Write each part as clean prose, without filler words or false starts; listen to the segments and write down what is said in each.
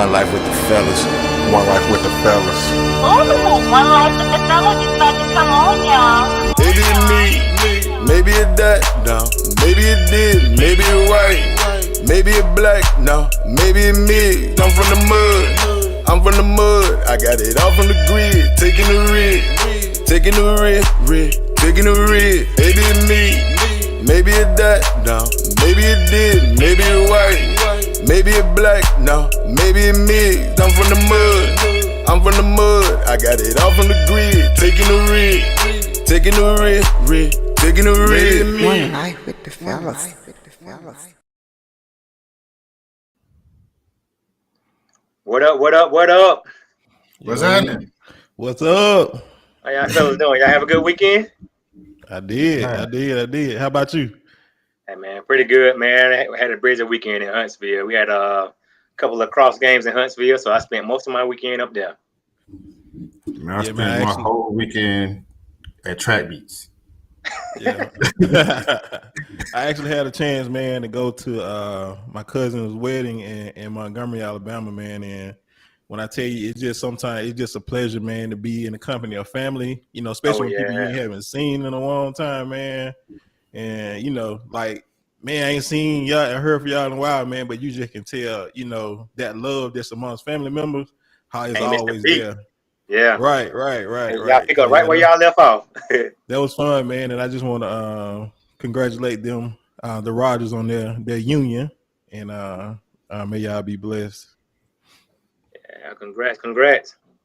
One life with the fellas. One life with the fellas. Ooh, one life with the fellas is about to come on, y'all. Maybe it's me, maybe it's that, no. Maybe it did, maybe it white, maybe it black, no. Maybe it me, I'm from the mud, I'm from the mud. I got it all from the grid, taking the rig, taking the rig, taking the rig. Maybe it's me, maybe it that, no. Maybe it did, maybe it white, maybe it black, no. Maybe it me, I'm from the mud, I'm from the mud. I got it all from the grid, taking the rig, taking the rig, taking the rig. One life with the fellas. What up, what up, what up? What's happening? What's up? How y'all fellas doing? Y'all have a good weekend? I did. How about you? Hey, man, pretty good, man. I had a busy weekend in Huntsville. We had a couple of cross games in Huntsville, so I spent most of my weekend up there. Man, I spent my whole weekend at track beats. Yeah. I actually had a chance, man, to go to my cousin's wedding in Montgomery, Alabama, man. And when I tell you, it's just sometimes it's just a pleasure, man, to be in the company of family, you know, especially when people you haven't seen in a long time, man. And, you know, like, man, I ain't seen y'all and heard from y'all in a while, man, but you just can tell, you know, that love that's amongst family members, how it's always there. Yeah. Right. Y'all pick up right where y'all left off. That was fun, man. And I just want to congratulate them, the Rogers, on their union. And may y'all be blessed. Yeah, congrats.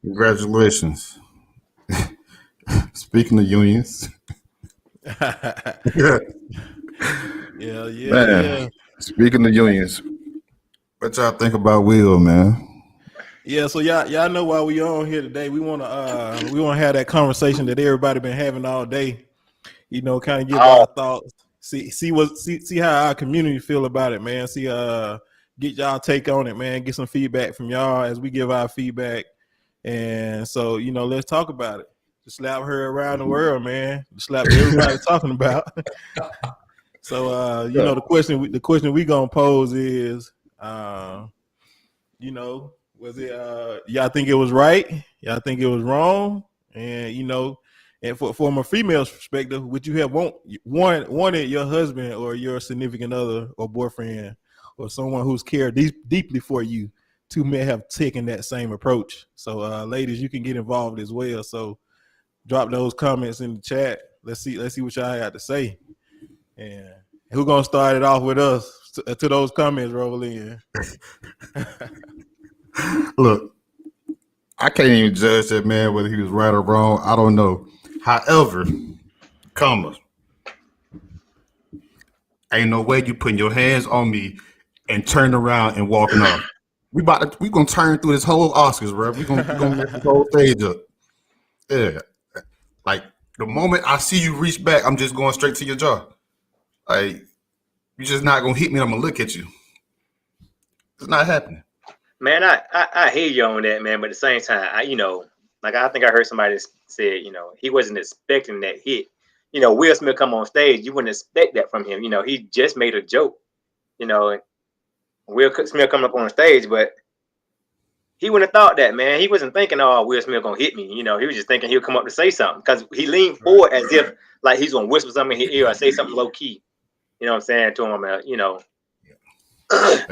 Congratulations. Speaking of unions. Yeah. Speaking of unions, what y'all think about Will, man? Yeah, so y'all know why we on here today. We wanna have that conversation that everybody been having all day. You know, kind of give our thoughts. See how our community feel about it, man. Get y'all take on it, man. Get some feedback from y'all as we give our feedback. And so, you know, let's talk about it. Just slap her around the world, man. Just slap everybody talking about. So you know, the question we gonna pose is you know, was it y'all think it was right? Y'all think it was wrong? And you know, and from a female's perspective, would you have wanted your husband or your significant other or boyfriend or someone who's cared deeply for you to may have taken that same approach? So ladies, you can get involved as well. So drop those comments in the chat. Let's see what y'all had to say. And who gonna start it off with us to those comments, roll in. Look, I can't even judge that man whether he was right or wrong. I don't know. However, ain't no way you putting your hands on me and turn around and walking off. We gonna turn through this whole Oscars, bro. We gonna mess this whole stage up. Yeah, like the moment I see you reach back, I'm just going straight to your jaw. Like you're just not gonna hit me. I'm gonna look at you. It's not happening. Man, I hear you on that, man. But at the same time, I think I heard somebody said, you know, he wasn't expecting that hit. You know, Will Smith come on stage, you wouldn't expect that from him. You know, he just made a joke. You know, Will Smith coming up on stage, but he wouldn't have thought that, man. He wasn't thinking, oh, Will Smith gonna hit me. You know, he was just thinking he'll come up to say something because he leaned forward as if like he's gonna whisper something in his ear or say something low key. You know what I'm saying to him, you know.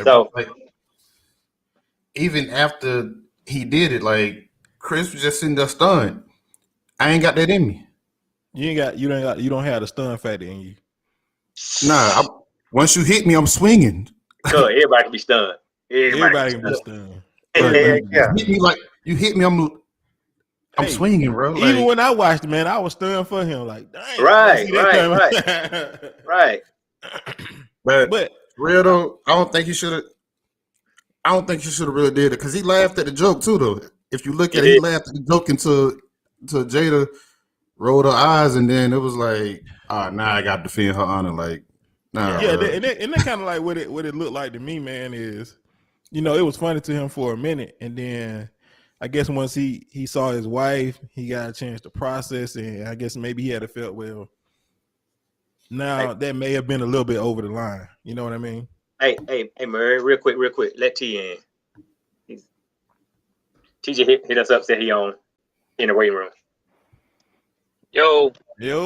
So like, even after he did it, like Chris was just sitting there stunned. I ain't got that in me. You don't have the stun factor in you. Nah, once you hit me, I'm swinging. Everybody can be stunned. Everybody can be stunned. Yeah. You hit me, I'm swinging, bro. Even when I watched it, man, I was stunned for him. Like, dang. Right. But real though, I don't think you should have really did it because he laughed at the joke too, though. If you look at it, he laughed at the joke until Jada rolled her eyes, and then it was like, now I got to defend her honor. Like, nah. Yeah, and that kind of like what it looked like to me, man, is, you know, it was funny to him for a minute, and then I guess once he saw his wife, he got a chance to process, and I guess maybe he had felt, well, now that may have been a little bit over the line. You know what I mean? Hey, Murray, real quick. Let T in. TJ hit us up, said he in the waiting room. Yo,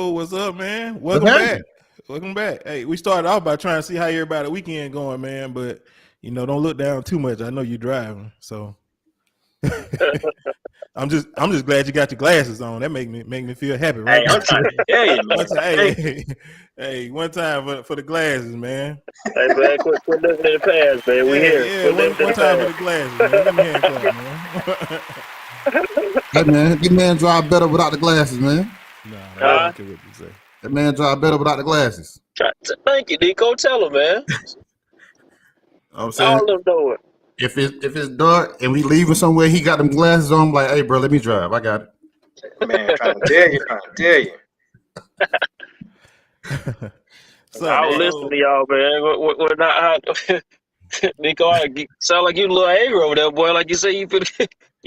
what's up, man? Welcome back. Welcome back. Hey, we started off by trying to see how everybody weekend going, man. But don't look down too much. I know you're driving, so I'm just glad you got your glasses on. That make me feel happy, right? Hey, I'm trying to tell you, man. Hey, one time for the glasses, man. hey man, quit living in the past, man. We here. Yeah, one time for the glasses, man. Let me hand clap, man. Hey man, that man drive better without the glasses, man. I don't care what you say. That man drive better without the glasses. Thank you, Nico. Tell him, man. I'm saying, All of them know it. if it's dark and we leaving somewhere, he got them glasses on. I'm like, hey, bro, let me drive. I got it. Man, trying to tell you. So, I don't listen to y'all, man. We're not. Nico, I sound like you a little angry over there, boy. Like you say, you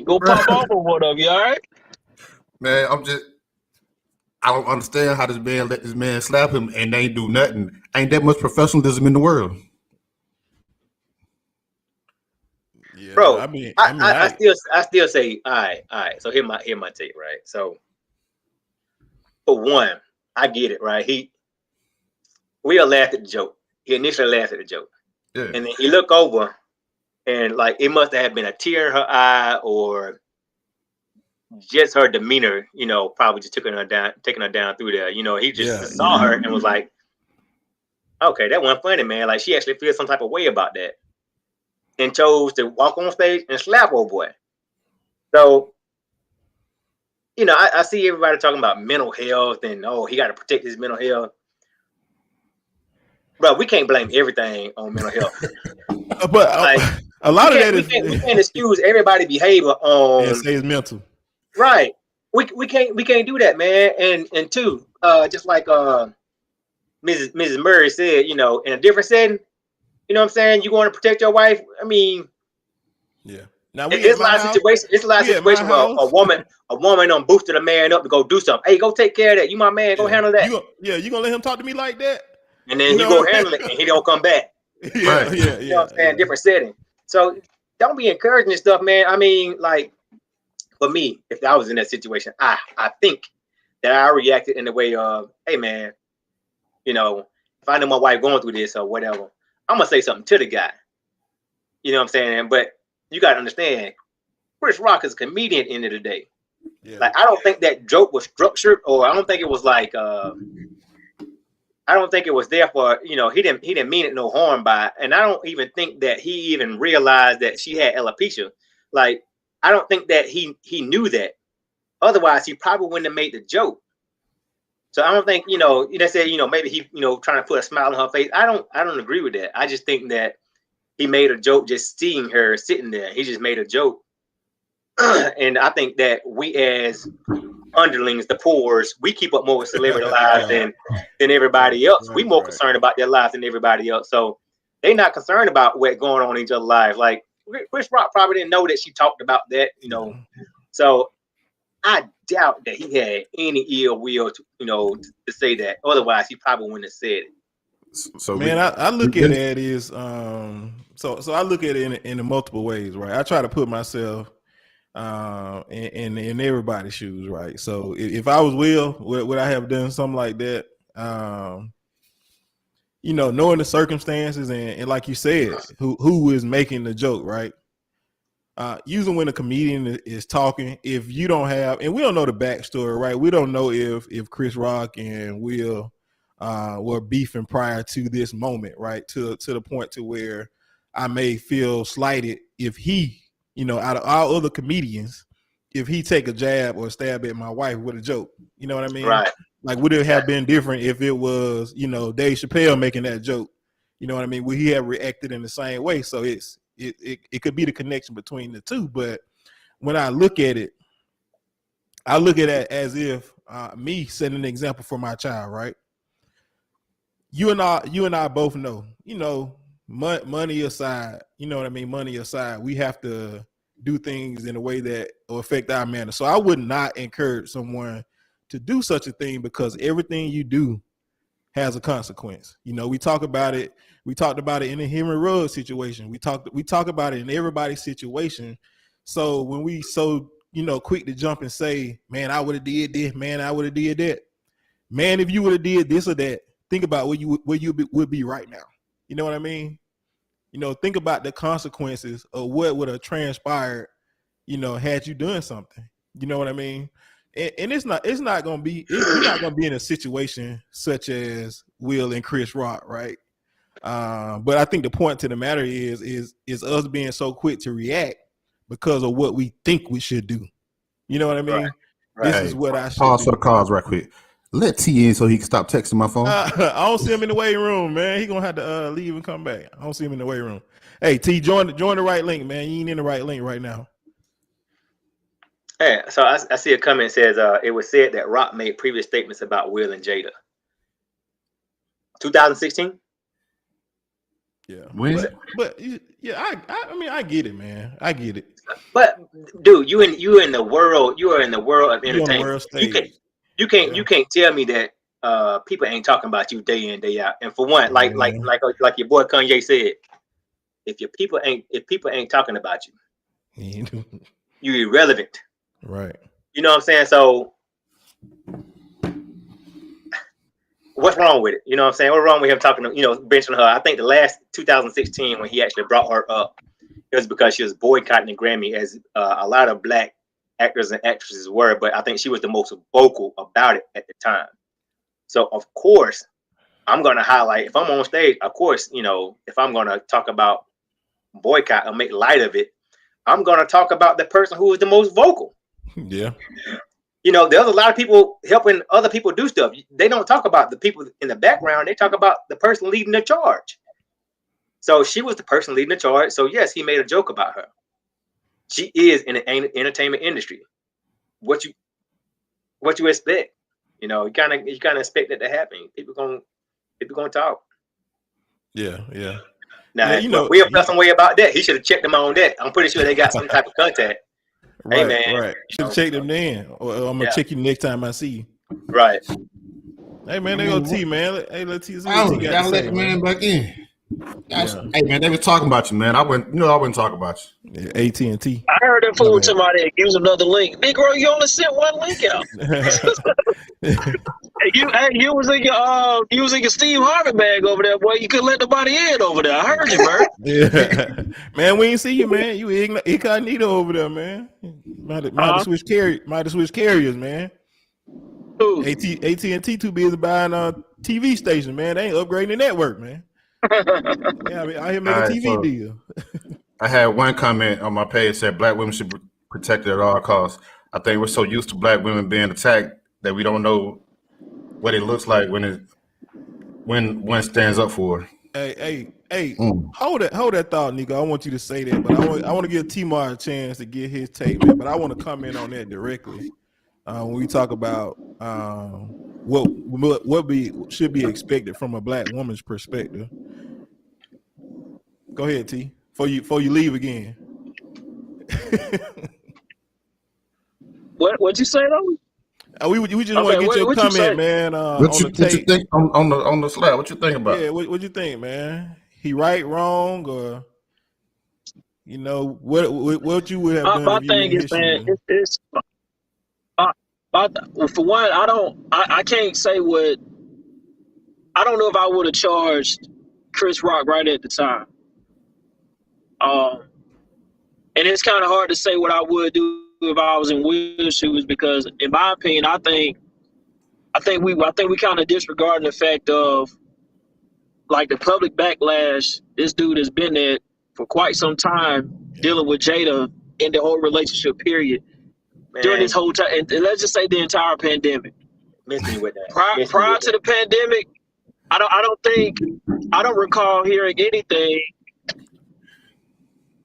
go pop off on one of you. All right, Man, I don't understand how this man let this man slap him and they ain't do nothing. Ain't that much professionalism in the world. yeah, Bro, I I still say, all right. So here my take, right? So for one, I get it, right? We'll laugh at the joke. He initially laughed at the joke. Yeah. And then he looked over and like it must have been a tear in her eye or just her demeanor, probably just taking her down through there. He just saw her and was like, okay, that wasn't funny, man. Like she actually feels some type of way about that. And chose to walk on stage and slap old boy. So, I see everybody talking about mental health and he got to protect his mental health. But we can't blame everything on mental health. But a lot of that is we can't excuse everybody's behavior on and say it's mental. Right. We can't do that, man. And two, just like Mrs. Murray said, in a different setting, you know what I'm saying? You want to protect your wife. I mean, yeah. Now it's a lot of situations. It's a lot of situations where a woman boosted a man up to go do something. Hey, go take care of that. You my man. Go handle that. You gonna let him talk to me like that? And then you go handle it, and he don't come back. Yeah. You know what I'm saying? Different setting. So don't be encouraging this stuff, man. I mean, like for me, if I was in that situation, I think that I reacted in the way of, hey, man, if I know my wife going through this or whatever, I'm gonna say something to the guy. You know what I'm saying? But you gotta understand, Chris Rock is a comedian at the end of the day. Yeah. Like I don't think that joke was structured, or I don't think it was like I don't think it was there for, he didn't mean it no harm by, and I don't even think that he even realized that she had alopecia. Like, I don't think that he knew that. Otherwise, he probably wouldn't have made the joke. So I don't think, they said, maybe he, trying to put a smile on her face. I don't agree with that. I just think that he made a joke just seeing her sitting there. He just made a joke. And I think that we as underlings, the poors, we keep up more with celebrity lives than everybody else. We more concerned about their lives than everybody else. So they're not concerned about what's going on in each other's lives. Like Chris Rock probably didn't know that she talked about that, So I doubt that he had any ill will to say that. Otherwise, he probably wouldn't have said it. So man, I look at it as so I look at it in multiple ways, right? I try to put myself in everybody's shoes, right? So if I was Will, would I have done something like that? Knowing the circumstances and like you said, who is making the joke, right? Usually when a comedian is talking, if you don't have, and we don't know the backstory, right? We don't know if Chris Rock and Will were beefing prior to this moment, right? To the point to where I may feel slighted if he, out of all other comedians, if he take a jab or a stab at my wife with a joke, you know what I mean? Right. Like, would it have been different if it was, Dave Chappelle making that joke? You know what I mean? Would he have reacted in the same way? So it could be the connection between the two. But when I look at it, I look at it as if me setting an example for my child, right? You and I both know, money aside, you know what I mean? Money aside, we have to do things in a way that will affect our manner. So I would not encourage someone to do such a thing, because everything you do has a consequence. We talk about it. We talked about it in the Henry Ruggs situation. We talk about it in everybody's situation. So when we quick to jump and say, man, I would have did this, man, I would have did that. Man, if you would have did this or that, think about where you would be right now. You know what I mean? Think about the consequences of what would have transpired, had you done something. You know what I mean? And it's not gonna be we're not gonna be in a situation such as Will and Chris Rock, right? But I think the point to the matter is us being so quick to react because of what we think we should do. You know what I mean? Right. This is what I should Pause do. for the cause right quick. Let T in so he can stop texting my phone. I don't see him in the weight room, man. He gonna have to leave and come back. I don't see him in the weight room. Hey, T, join the right link, man. You ain't in the right link right now. Hey, so I see a comment that says it was said that Rock made previous statements about Will and Jada. 2016. Yeah, When? but yeah, I mean, I get it, man. I get it. But dude, you in the world. You are in the world of You on the entertainment. world stage. You can't tell me that people ain't talking about you day in, day out. And for one, like your boy Kanye said, if people ain't talking about you, you're irrelevant. Right. You know what I'm saying? So what's wrong with it? You know what I'm saying? What's wrong with him talking to, benching her? I think the last 2016 when he actually brought her up, it was because she was boycotting the Grammy, as a lot of black actors and actresses were, but I think she was the most vocal about it at the time. So of course, I'm gonna highlight, if I'm on stage, of course, if I'm gonna talk about boycott or make light of it, I'm gonna talk about the person who is the most vocal. Yeah. There's a lot of people helping other people do stuff. They don't talk about the people in the background. They talk about the person leading the charge. So she was the person leading the charge. So yes, he made a joke about her. She is in the entertainment industry. What you expect? You kind of expect that to happen. People gonna talk. Yeah. Now, Yeah, Will felt some way about that. He should have checked them on that. I'm pretty sure they got some type of contact. Right, Hey, man. right. Should have checked them then. Or I'm gonna check you next time I see you. Right. Hey man, they go T, man. Hey, let's T. Gotta let the man back in. Hey man, they were talking about you, man. I wouldn't talk about you. Yeah, AT&T. I heard that fool somebody use another link. Big bro, you only sent one link out. You was in your Steve Harvey bag over there, boy. You couldn't let nobody in over there. I heard you, man. Yeah, man. We ain't see you, man. You incognito over there, man. Might have switched carriers, man. AT&T too busy buying a TV station, man. They ain't upgrading the network, man. Yeah, I mean, I hear making a TV deal. I had one comment on my page said black women should be protected at all costs. I think we're so used to black women being attacked that we don't know what it looks like when one stands up for her. Hey, hold that thought, Nico. I want you to say that, but I want to give T-Mar a chance to get his take, man. But I want to comment on that directly when we talk about what should be expected from a black woman's perspective. Go ahead, T. Before you leave again. What'd you say though? We just want to get your comment, man. What you think on the slide? What you think about? Yeah, what you think, man? He right, wrong, or what you would have done? My thing is, man, it's for one, I can't say what. I don't know if I would have charged Chris Rock right at the time. And it's kind of hard to say what I would do if I was in Will's shoes, because in my opinion, I think we kind of disregarding the fact of like the public backlash this dude has been at for quite some time, dealing with Jada in the whole relationship period. Man. During this whole time, and let's just say the entire pandemic. Miss me with that. Prior to the pandemic, I don't recall hearing anything.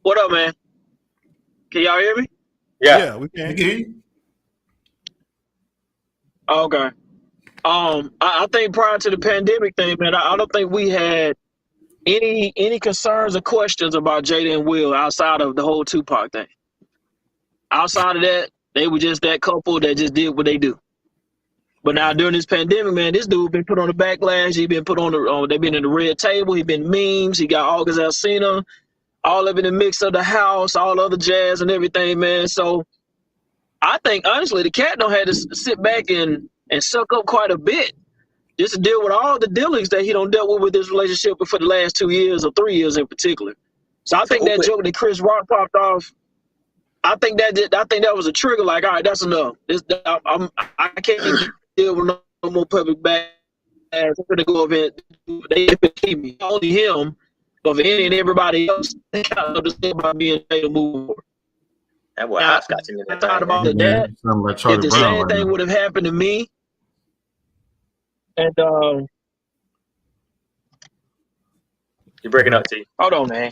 What up, man? Can y'all hear me? Yeah, we can. Okay. I think prior to the pandemic thing, man, I don't think we had any concerns or questions about Jada and Will outside of the whole Tupac thing. Outside of that, they were just that couple that just did what they do. But now during this pandemic, man, this dude been put on the backlash. He been put on they've been in the red table. He been memes. He got August Alsina. all of it in the mix of the house, all other jazz and everything, man. So I think honestly, the cat don't have to sit back and suck up quite a bit just to deal with all the dealings that he don't dealt with this relationship for the last 2 years or 3 years in particular. So I think that joke that Chris Rock popped off, I think that was a trigger. Like, all right, that's enough. I can't deal with no more public backlash. I'm gonna go over and they keep me. Not only him, but for any and everybody else, they kind of understand about being able to move forward. That boy hopscotching in that Not thing. about Man, that. sound like If Charlie the Brown same right thing now. would have happened to me, and You breaking up, T. hold on, man.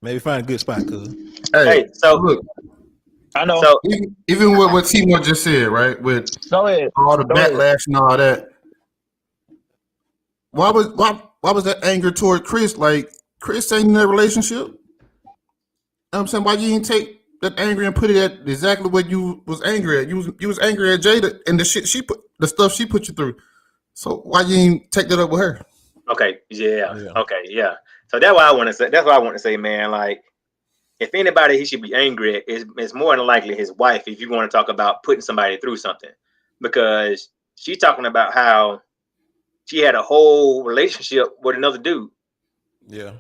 Maybe find a good spot, cuz. Hey, so look, I know. so even with what Timo just said, right? With Go ahead. all the Go ahead. backlash and all that, why was that anger toward Chris? Like, Chris ain't in that relationship. You know what I'm saying, why you didn't take that anger and put it at exactly what you was angry at? You was angry at Jada and the shit the stuff she put you through. So why you didn't take that up with her? okay, yeah. Yeah. Okay, yeah. So that's what I want to say. That's what I want to say, man. Like, if anybody he should be angry at, is more than likely his wife. If you want to talk about putting somebody through something, because she's talking about how she had a whole relationship with another dude. Yeah.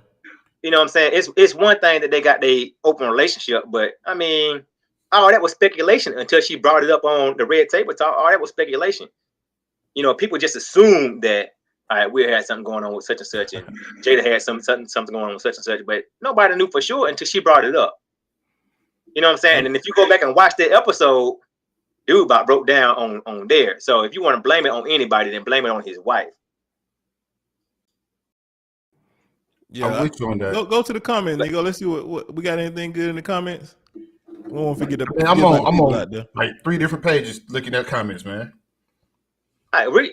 You know what I'm saying? It's one thing that they got their open relationship, but I mean, all that was speculation until she brought it up on the Red Table Talk. All that was speculation. You know, people just assumed that, all right, we had something going on with such and such, and Jada had something going on with such and such, but nobody knew for sure until she brought it up. You know what I'm saying? And if you go back and watch that episode, dude about broke down on there. So if you want to blame it on anybody, then blame it on his wife. Yeah. I'm with you on that. Go to the comments, nigga. Let's see what we got. Anything good in the comments? We won't forget to. Man, I'm on out there. like 3 different pages looking at comments, man. All right, read.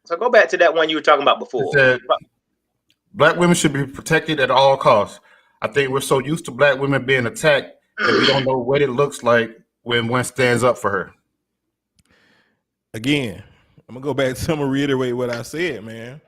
So go back to that one you were talking about before. It said, Black women should be protected at all costs. I think we're so used to Black women being attacked that we don't know what it looks like when one stands up for her. Again, I'm gonna go back to. I'm gonna reiterate what I said, man.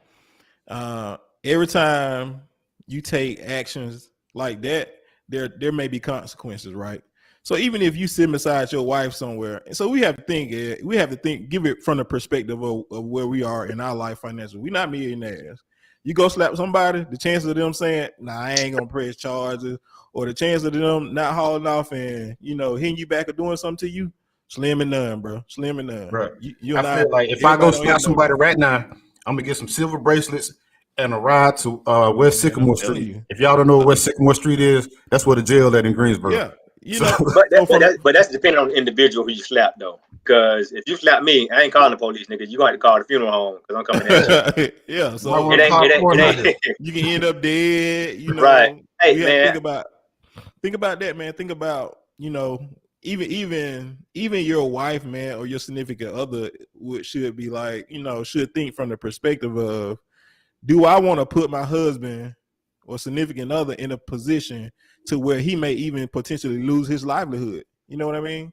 Every time you take actions like that, there may be consequences, right? So even if you sit beside your wife somewhere, so we have to think, give it from the perspective of where we are in our life financially. We're not millionaires. You go slap somebody, the chances of them saying, "Nah, I ain't gonna press charges," or the chance of them not hauling off and hitting you back or doing something to you, slim and none, bro. Slim and none. Right. You I feel like if I go slap somebody right now, I'm gonna get some silver bracelets and a ride to West Sycamore telling Street. you. If y'all don't know where West Sycamore Street is, that's where the jail at in Greensboro. Yeah. But that's depending on the individual who you slap, though. Because if you slap me, I ain't calling the police, nigga. You got to call the funeral home because I'm coming at you. Yeah, so It ain't. you can end up dead. Right. Hey, you man. Think about that, man. Think about even your wife, man, or your significant other should be like, should think from the perspective of, do I want to put my husband or significant other in a position to where he may even potentially lose his livelihood? You know what I mean?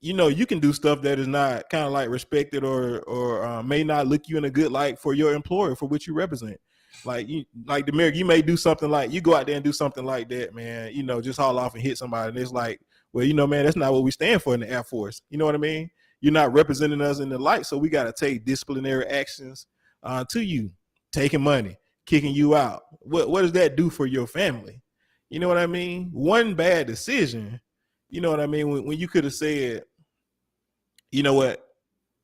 You can do stuff that is not kind of like respected or may not look you in a good light for your employer, for which you represent. Like Demeric, you may do something like, you go out there and do something like that, man, just haul off and hit somebody. And it's like, well, man, that's not what we stand for in the Air Force. You know what I mean? You're not representing us in the light. So we got to take disciplinary actions to you, taking money, kicking you out. What does that do for your family? You know what I mean? One bad decision, you know what I mean? When you could have said, you know what,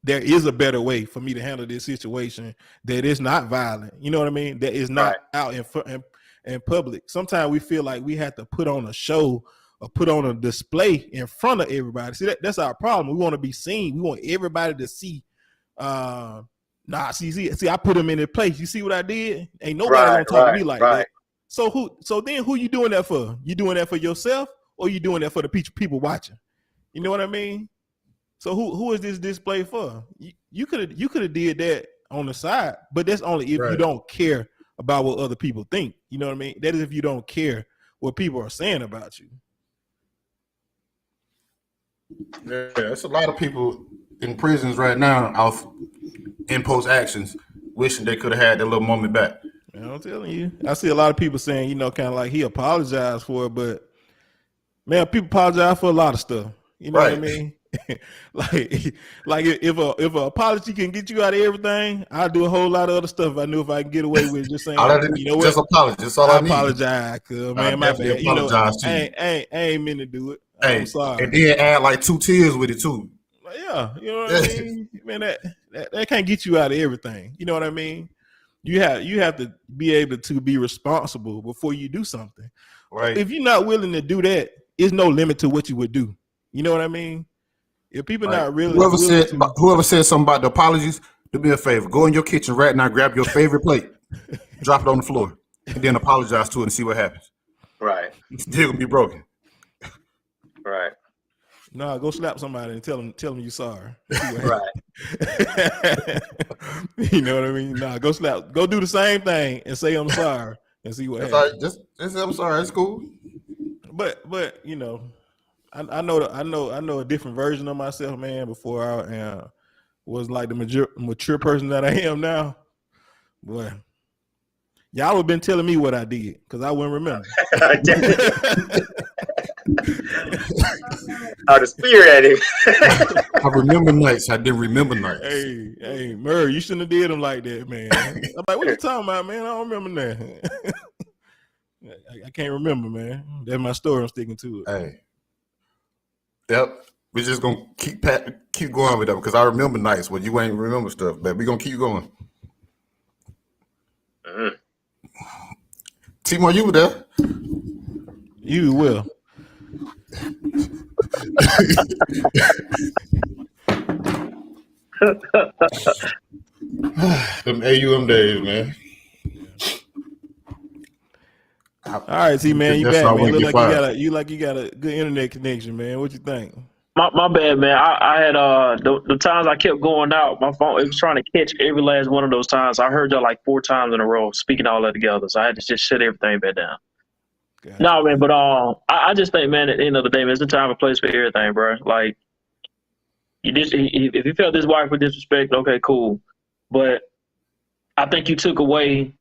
there is a better way for me to handle this situation that is not violent. You know what I mean? That is not out in public. Sometimes we feel like we have to put on a show or put on a display in front of everybody. See, that's our problem. We want to be seen. We want everybody to see. See, I put them in their place. You see what I did? Ain't nobody gonna talk to me like that. So then who you doing that for? You doing that for yourself, or you doing that for the people watching? You know what I mean? So who is this display for? You could have did that on the side, but that's only if you don't care about what other people think. You know what I mean? That is if you don't care what people are saying about you. Yeah, there's a lot of people in prisons right now off impulse actions, wishing they could have had their little moment back. Man, I'm telling you. I see a lot of people saying, you know, kind of like he apologized for it, but man, people apologize for a lot of stuff. You know what I mean? like if a apology can get you out of everything, I'll do a whole lot of other stuff. I knew if I can get away with just saying, you know what? Just apologize. That's all I need. Apologize, cuz man, my bad. You know, I ain't meant to do it. I'm sorry. And then add like 2 tears with it too. Yeah, you know what I mean? Man, that can't get you out of everything. You know what I mean? You have to be able to be responsible before you do something. Right. If you're not willing to do that, there's no limit to what you would do. You know what I mean? If people not really whoever said something about the apologies, do me a favor. Go in your kitchen right now, grab your favorite plate, drop it on the floor, and then apologize to it and see what happens. Right. It's still gonna be broken. Right. No, go slap somebody and tell them you're sorry. Right. You know what I mean? Nah, go do the same thing and say I'm sorry and see what happens. Just say I'm sorry. It's cool. But you know, I know a different version of myself, man. Before I was like the mature person that I am now. Boy, y'all have been telling me what I did because I wouldn't remember. Oh, the spirit at him. I remember nights. I didn't remember nights. Hey, Murray, you shouldn't have did them like that, man. I'm like, what you talking about, man? I don't remember that. I can't remember, man. That's my story. I'm sticking to it. Hey. Yep. We're just gonna keep going with that because I remember nights when you ain't remember stuff, but we're gonna keep going. Timo, you were there. You will. Them AUM days, man. All right, see, man, you That's back, how I man. wanna Look get like you got a good internet connection, man. What you think? My bad, man. I had the times I kept going out, my phone it was trying to catch every last one of those times. I heard y'all like 4 times in a row speaking all that together, so I had to just shut everything back down. Gotcha. No, man, but I just think, man, at the end of the day, man, it's a time and place for everything, bro. Like, if you felt this wife with disrespect, okay, cool. But I think you took away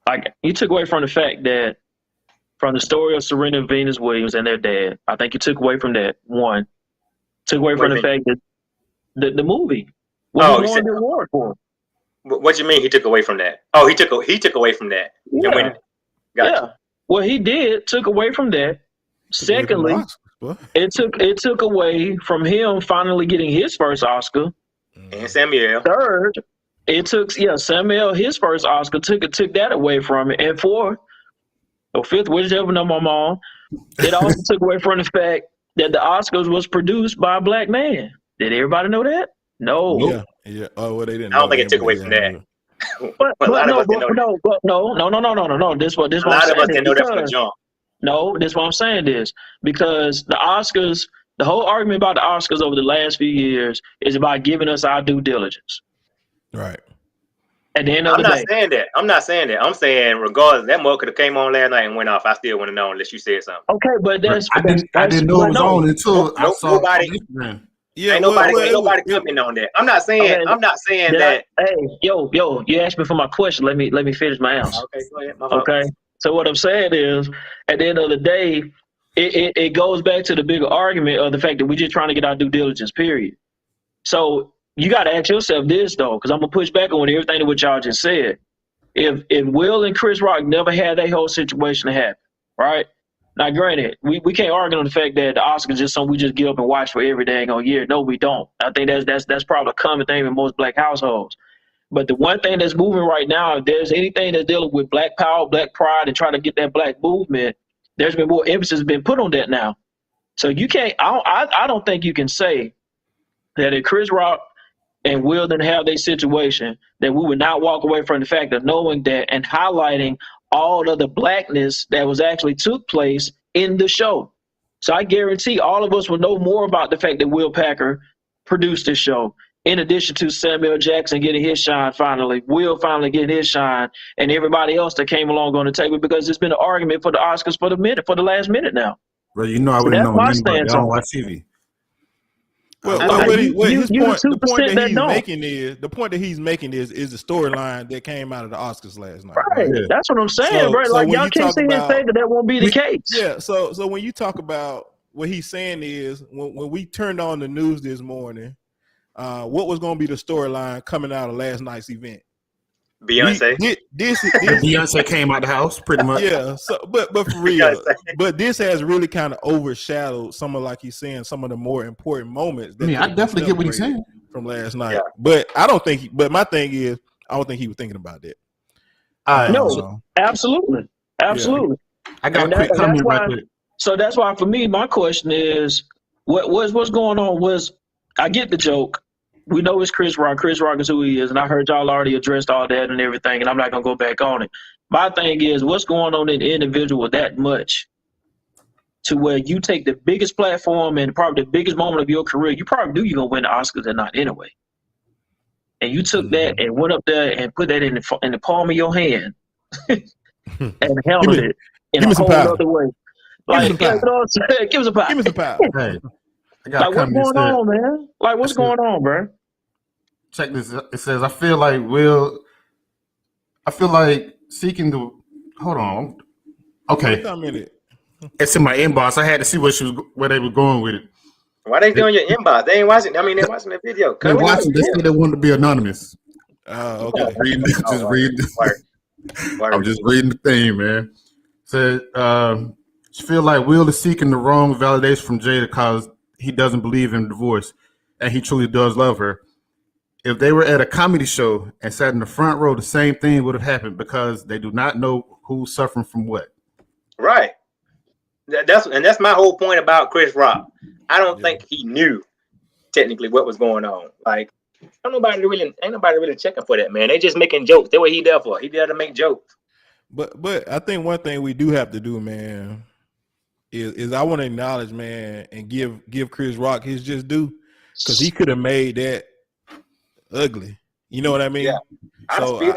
from the fact that from the story of Serena and Venus Williams and their dad, I think you took away from that. One, took away from the fact that the movie. What he won the award for. What you mean he took away from that? Oh, he took away from that. Yeah. Gotcha. Yeah. What he did took away from that. Secondly, it took away from him finally getting his first Oscar. And Samuel. Third, it took Samuel his first Oscar took that away from it. And fourth, or fifth, whichever number I'm on, it also took away from the fact that the Oscars was produced by a black man. Did everybody know that? No. Yeah. Oh, well, they didn't. I don't think it took away from that. But no. This what a lot of us didn't know that from the jump. No, this what I'm saying is because the Oscars, the whole argument about the Oscars over the last few years is about giving us our due diligence. Right. At the end of the day. I'm not saying that. I'm saying regardless, that mug could have came on last night and went off. I still wouldn't have known unless you said something. Okay, but I didn't know it was on until I saw Instagram. Yeah, ain't nobody commenting on that. I'm not saying that. Hey, yo, you asked me for my question. Let me finish my answer. Okay, go ahead. Okay. So what I'm saying is, at the end of the day, it goes back to the bigger argument of the fact that we're just trying to get our due diligence, period. So you got to ask yourself this, though, because I'm going to push back on everything that what y'all just said. If Will and Chris Rock never had that whole situation happen, right? Now, granted, we can't argue on the fact that the Oscars is just something we just get up and watch for every dang on year. No, we don't. I think that's probably a common thing in most black households. But the one thing that's moving right now, if there's anything that's dealing with black power, black pride, and trying to get that black movement, there's been more emphasis been put on that now. So you can't. I don't think you can say that if Chris Rock and Will didn't have their situation, that we would not walk away from the fact of knowing that and highlighting all of the blackness that was actually took place in the show. So I guarantee all of us will know more about the fact that Will Packer produced this show. In addition to Samuel Jackson getting his shine finally, Will finally getting his shine, and everybody else that came along on the table, because it's been an argument for the Oscars for the last minute now. Well, you know I wouldn't know nothing about that. I don't watch TV. Well, the point that he's making is the storyline that came out of the Oscars last night. Right. Yeah. That's what I'm saying, bro. Like y'all can't sit here and say that won't be the case. Yeah. So when you talk about what he's saying is when we turned on the news this morning, what was going to be the storyline coming out of last night's event? Beyonce. Beyonce came out the house pretty much. Yeah. So, but for real, but this has really kind of overshadowed some of, like he's saying, some of the more important moments. I mean, I definitely get what he's saying from last night. Yeah. But I don't think. But my thing is, I don't think he was thinking about that. No, absolutely. I got a quick comment right there. So that's why, for me, my question is, what's going on? I get the joke. We know it's Chris Rock. Chris Rock is who he is, and I heard y'all already addressed all that and everything, and I'm not gonna go back on it. My thing is, what's going on in the individual that much to where you take the biggest platform and probably the biggest moment of your career? You probably knew you're gonna win the Oscars or not anyway, and you took that and went up there and put that in the palm of your hand and handled it in a whole other way. Like, you know what I'm saying? Give us a pie. Give me some power. Hey, I got like, what's going on, man? Like, what's going on, bro? Check this. It says, I feel like seeking the. Hold on. Okay. It's in my inbox. I had to see where they were going with it. Why they doing your inbox? They ain't watching. I mean, they're watching the video. They're watching. They said they wanted to be anonymous. Okay. I'm just reading the thing, man. Said, feel like Will is seeking the wrong validation from Jada because he doesn't believe in divorce, and he truly does love her. If they were at a comedy show and sat in the front row, the same thing would have happened because they do not know who's suffering from what. Right. That's my whole point about Chris Rock. I don't think he knew technically what was going on. Like, ain't nobody really checking for that, man. They just making jokes. That's what he there for. He there to make jokes. But I think one thing we do have to do, man, is I want to acknowledge, man, and give Chris Rock his just due, because he could have made that ugly. You know what I mean? Yeah. So he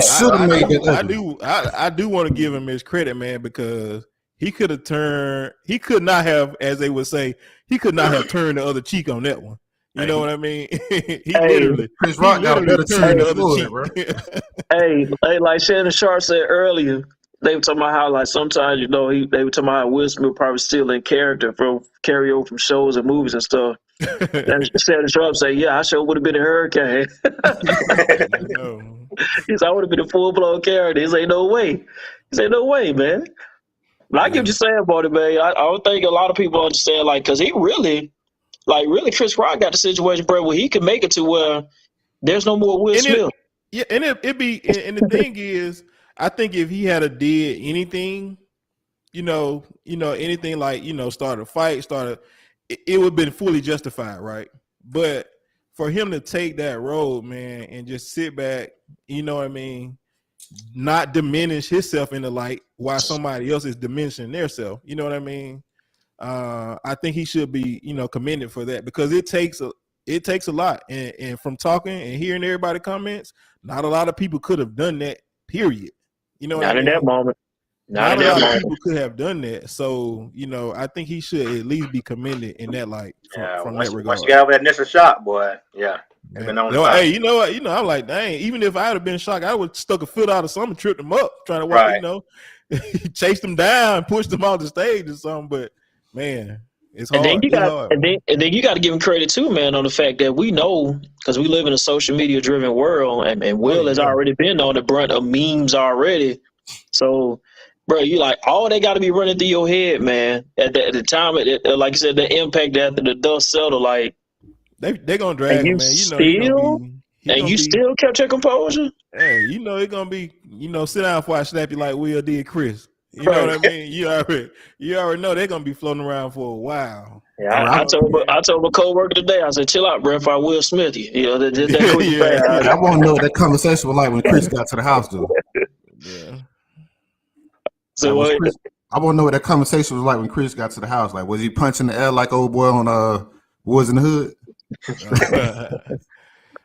should have made that ugly. I do want to give him his credit, man, because he could not have, as they would say, he could not have turned the other cheek on that one. You know what I mean? Chris Rock got a better turned the other cheek. Hey, like Shannon Sharp said earlier, they were talking about how, like, sometimes, they were talking about how Will Smith probably stealing character from carryover from shows and movies and stuff. And Shannon Sharp said, "Yeah, I sure would have been a hurricane." He said, "I would have been a full blown character." He said, "No way." He said, "No way, man." But I get what you're saying about it, man. I don't think a lot of people understand, like, because he really, Chris Rock got the situation, bro, where he could make it to where there's no more Will Smith. And the thing is, I think if he had did anything, anything like, start a fight, it would have been fully justified, right? But for him to take that road, man, and just sit back, you know what I mean, not diminish himself in the light while somebody else is diminishing their self, you know what I mean? I think he should be, commended for that, because it takes a lot. And from talking and hearing everybody comments, not a lot of people could have done that, period. You know what I mean? Not in that moment. Not a lot of people could have done that. So, I think he should at least be commended in that light from that regard. Once you got over that initial shock, boy, yeah. Hey, you know what? I'm like, dang, even if I would have been shocked, I would have stuck a foot out of something, tripped him up, trying to watch, chased him down, pushed him off the stage or something. But, man, it's hard. And then you got to give him credit too, man, on the fact that we know, because we live in a social media driven world, and Will has already been on the brunt of memes already. So, bro, you like, all they got to be running through your head, man. At the time, like you said, the impact after the dust settled, like, they're gonna drag him, man. You still kept your composure. Hey, it's gonna be, sit down before I slap you like Will did Chris. You know what I mean? You already know they're gonna be floating around for a while. Yeah, I told my coworker today, I said, "Chill out, bro. If I Will Smith you, I want to know what that conversation was like when Chris got to the house, dude. Yeah. So I want to know what that conversation was like when Chris got to the house. Like, was he punching the air like old boy on Woods in the Hood?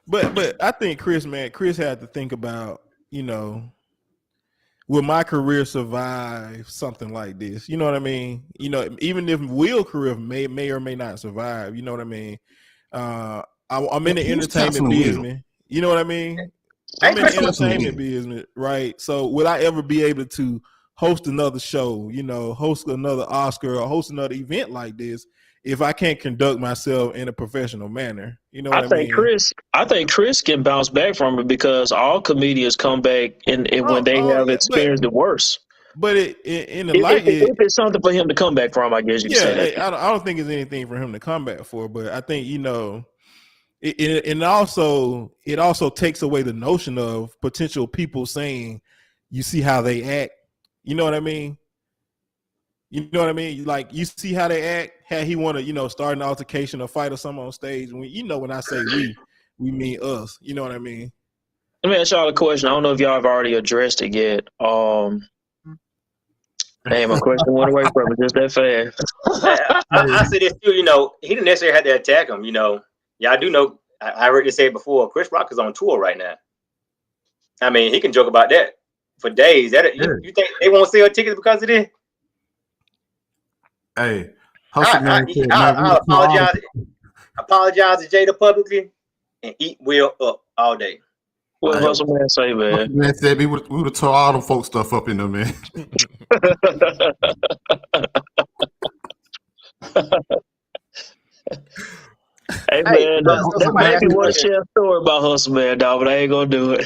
But I think Chris had to think about, will my career survive something like this? You know what I mean? Even if Will's career may or may not survive, you know what I mean? I'm in the Who's entertainment canceling Will? business. You know what I mean? Hey, I'm in the Chris, entertainment business, right? So would I ever be able to host another show, host another Oscar or host another event like this if I can't conduct myself in a professional manner? You know what I mean? I think Chris can bounce back from it because all comedians come back and when they have yeah, experienced it worse. But in the if it's something for him to come back from, I guess you could say that. I don't think it's anything for him to come back for, but I think it also takes away the notion of potential people saying, you see how they act. You know what I mean? Like, you see how they act, how he want to, start an altercation or fight or something on stage. When I say we mean us. You know what I mean? Let me ask y'all a question. I don't know if y'all have already addressed it yet. Damn, my question went away from it just that fast. I say this too. He didn't necessarily have to attack him. Y'all do know. I heard you say it before. Chris Rock is on tour right now. I mean, he can joke about that for days. You think they won't sell tickets because of this? Hey, I apologize to Jada publicly and eat Will up all day. What Hustle Man say, man? Man said we would have tore all them folk stuff up in there, man. Hey, man, that might be one share a story about Hustle Man, dog, but I ain't gonna do it.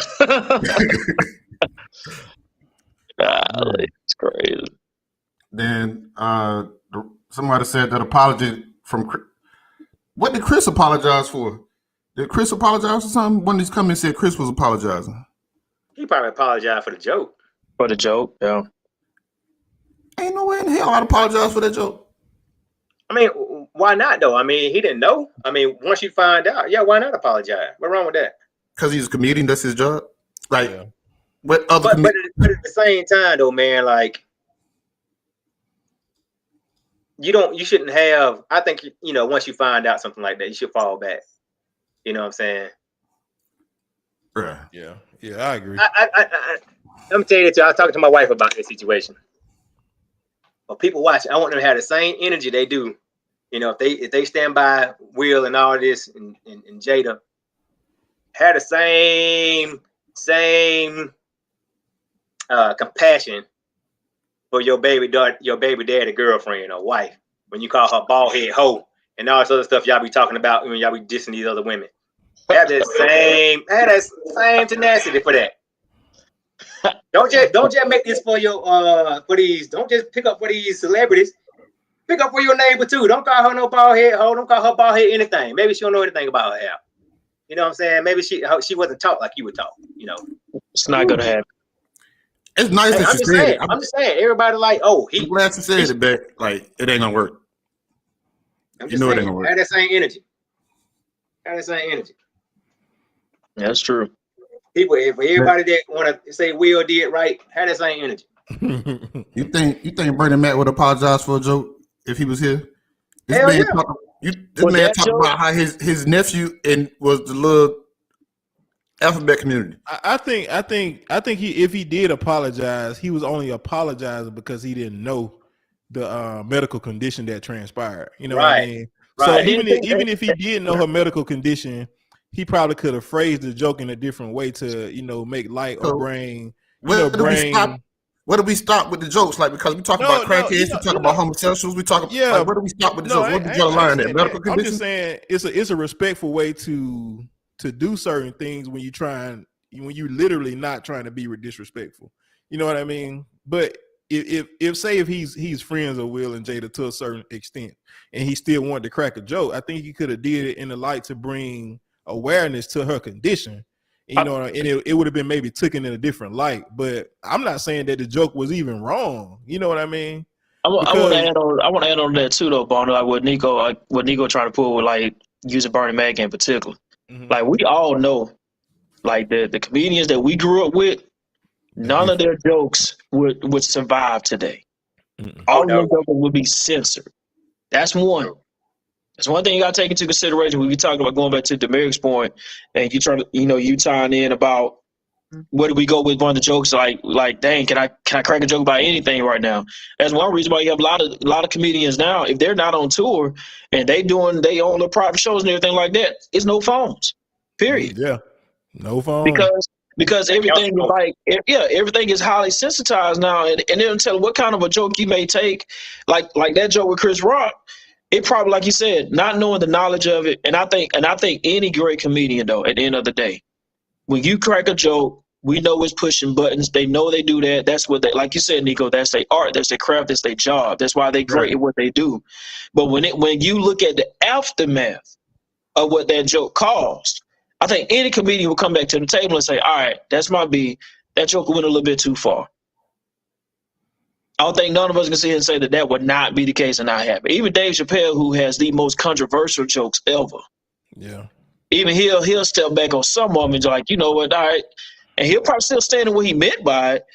It's crazy. Then somebody said that apology from Chris. What did Chris apologize for? Did Chris apologize for something? One of these comments said Chris was apologizing. He probably apologized for the joke. For the joke, yeah. Ain't no way in hell I'd apologize for that joke. I mean, why not though? I mean, he didn't know. I mean, once you find out, yeah, why not apologize? What's wrong with that? Because he's a comedian, that's his job. Like, Yeah. what other? But at the same time, though, man, like, you shouldn't have. I think once you find out something like that, you should fall back. You know what I'm saying? Right. Yeah, I agree. Let me tell you this. I was talking to my wife about this situation. But people watching, I want them to have the same energy they do. If they stand by Will and all this and Jada, have the same compassion for your baby daddy girlfriend or wife when you call her bald head hoe and all this other stuff y'all be talking about when y'all be dissing these other women. Have that same tenacity for that. Don't just make this for your for these. Don't just pick up for these celebrities. Pick up for your neighbor too. Don't call her no bald head hoe. Don't call her bald head anything. Maybe she don't know anything about her hair. You know what I'm saying? Maybe she wasn't taught like you were taught. It's not gonna happen. It's nice that you said it. I'm just saying. Everybody like, I'm glad you said it, but like it ain't gonna work. It ain't gonna work. Have that same energy. That's true. People, if everybody that want to say Will did right, have that same energy. You think Bernie Mac would apologize for a joke if he was here? This Hell man yeah. talked about how his nephew was the little alphabet community. I think if he did apologize, he was only apologizing because he didn't know the medical condition that transpired. You know what I mean? Right. So even if he did know her medical condition, he probably could have phrased the joke in a different way to make light or bring. Where do we stop with the jokes? Like, because we talk about crackheads, we talk about homosexuals, we talk. Like, where do we stop with the jokes? What did you learn that medical condition? I'm just saying it's a respectful way to do certain things when you literally not trying to be disrespectful. You know what I mean? But if he's friends with Will and Jada to a certain extent, and he still wanted to crack a joke, I think he could have did it in the light to bring awareness to her condition. And it would have been maybe taken in a different light. But I'm not saying that the joke was even wrong. You know what I mean? I want to add on that too, though, Bono. Like what Nico trying to pull with like using Bernie Mac in particular. Mm-hmm. Like we all know, like the comedians that we grew up with, none of their jokes would survive today. Mm-hmm. All of their jokes would be censored. That's one. That's one thing you got to take into consideration when we talking about going back to Demeric's point, and you tying in about where do we go with one of the jokes? Like, dang, can I crack a joke about anything right now? That's one reason why you have a lot of comedians now. If they're not on tour and they own their private shows and everything like that, it's no phones. Period. Yeah, no phone. Because everything is everything is highly sensitized now, and then tell what kind of a joke you may take, like that joke with Chris Rock. It probably, like you said, not knowing the knowledge of it, and I think any great comedian though, at the end of the day, when you crack a joke, we know it's pushing buttons. They know they do that. That's what they, like you said, Nico, that's their art, that's their craft, that's their job. That's why they great at what they do. But when you look at the aftermath of what that joke caused, I think any comedian will come back to the table and say, all right, that's my B. That joke went a little bit too far. I don't think none of us can sit here and say that would not be the case and not happen. Even Dave Chappelle, who has the most controversial jokes ever. Yeah. Even he'll step back on some moments like, you know what, all right. And he'll probably still stand in what he meant by it,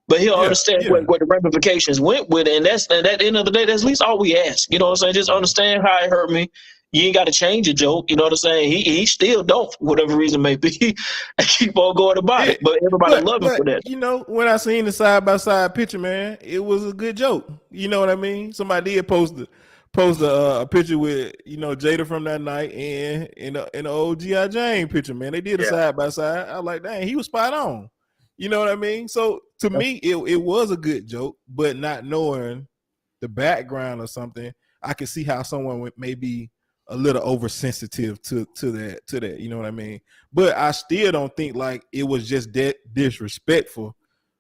but he'll understand what the ramifications went with it. And at the end of the day, that's at least all we ask. You know what I'm saying? Just understand how it hurt me. You ain't got to change a joke. You know what I'm saying? He still don't, for whatever reason may be, and keep on going about it. But everybody love him for that. You know, when I seen the side-by-side picture, man, it was a good joke. You know what I mean? Somebody did post a picture with, you know, Jada from that night and in the old G.I. Jane picture, man. They did a side-by-side. I was like, dang, he was spot on. You know what I mean? So to me, it was a good joke, but not knowing the background or something, I could see how someone would maybe a little oversensitive to that, you know what I mean? But I still don't think like it was just that disrespectful,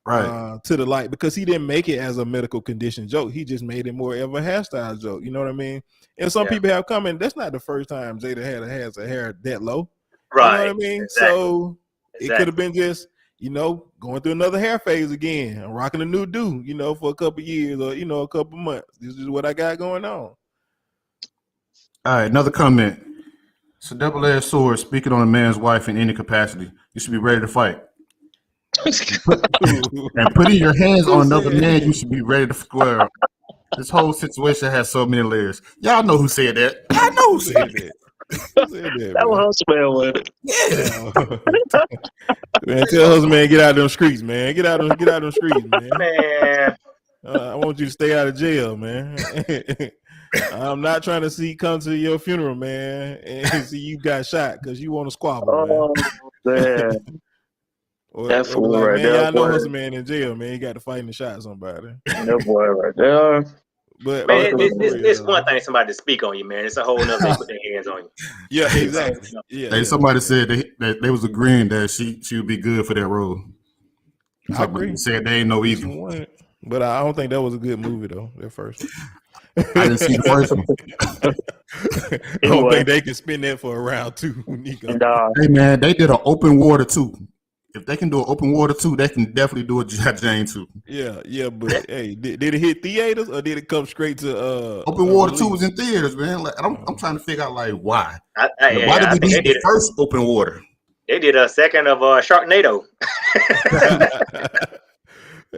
right? To the light, because he didn't make it as a medical condition joke. He just made it more of a hairstyle joke. You know what I mean? And some people have come in. That's not the first time Jada has a hair that low, right? You know what I mean? Exactly. So it could have been just, you know, going through another hair phase again. I'm rocking a new do, you know, for a couple years or, you know, a couple months. This is what I got going on. All right, another comment. It's a double-edged sword. Speaking on a man's wife in any capacity, you should be ready to fight. And putting your hands on another man, you should be ready to square up. This whole situation has so many layers. Y'all know who said that. I know who said that. That was Husband with it. Yeah. Man, tell Husband, get out of them streets, man. Get out of them streets, man. Man. I want you to stay out of jail, man. I'm not trying to come to your funeral, man, and see you got shot because you want to squabble, man. That fool like, right man, there. I know this man in jail, man. He got to fight and shot somebody. That boy right there. But man, it's one thing somebody to speak on you, man. It's a whole nother thing to put their hands on you. Yeah, exactly. Hey, somebody said that they was agreeing that she would be good for that role. I agree. Said they ain't no evil. But I don't think that was a good movie though. That first one. I didn't see the first one. I don't think they can spin that for a round two, Nico. Hey man, they did an open water too. If they can do an open water too, they can definitely do a G.I. Jane too. Yeah, but hey, did it hit theaters or did it come straight to open water 2 was in theaters, man. Like, I'm trying to figure out like why. Why did we need the first open water? They did a second of Sharknado.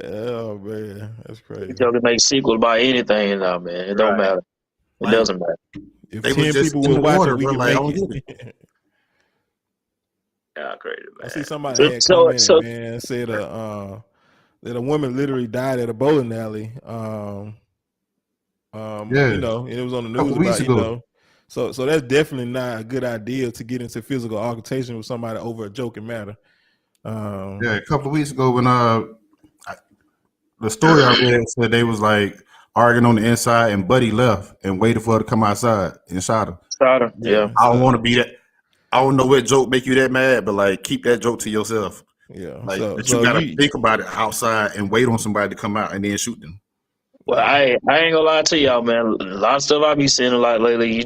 Oh man, that's crazy. You can make sequels by anything now, man. It don't matter. It doesn't matter. If 10 people would watch it, we can make it. Yeah, crazy, man. I see somebody had commented, man, said that a woman literally died at a bowling alley. You know, and it was on the news about, you know. So that's definitely not a good idea to get into physical altercation with somebody over a joking matter. A couple of weeks ago when the story I read said they was like arguing on the inside and Buddy left and waited for her to come outside and shot her. Yeah. I don't want to be that. I don't know what joke make you that mad, but like keep that joke to yourself. Yeah. Like you gotta think about it outside and wait on somebody to come out and then shoot them. Well, I ain't gonna lie to y'all, man. A lot of stuff I be seeing a lot lately.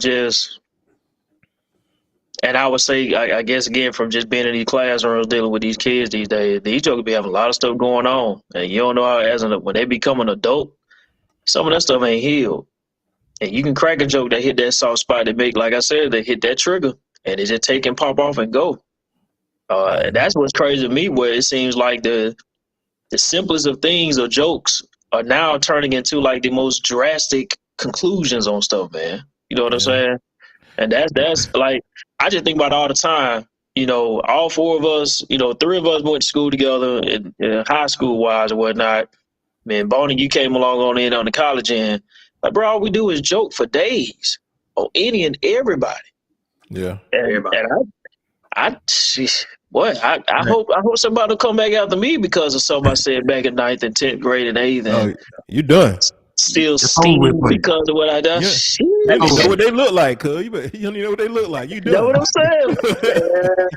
And I would say, I guess again, from just being in these classrooms dealing with these kids these days, these jokers be having a lot of stuff going on, and you don't know how when they become an adult, some of that stuff ain't healed. And you can crack a joke that hit that soft spot that make, like I said, they hit that trigger, and it just take and pop off and go. That's what's crazy to me, where it seems like the simplest of things or jokes are now turning into like the most drastic conclusions on stuff, man. You know what I'm saying? And that's like, I just think about it all the time. all four of us, three of us went to school together in high school wise or whatnot. Man, Bonnie, you came along on in on the college end. Like, bro, all we do is joke for days on any and everybody. Yeah. And I hope somebody will come back after me because of something I said back in 9th and 10th grade and 8th. Oh, And you done. still steaming because of what I done. Yeah. Shit. You know what they look like, cuz. You know what they look like. You You know done. what I'm saying?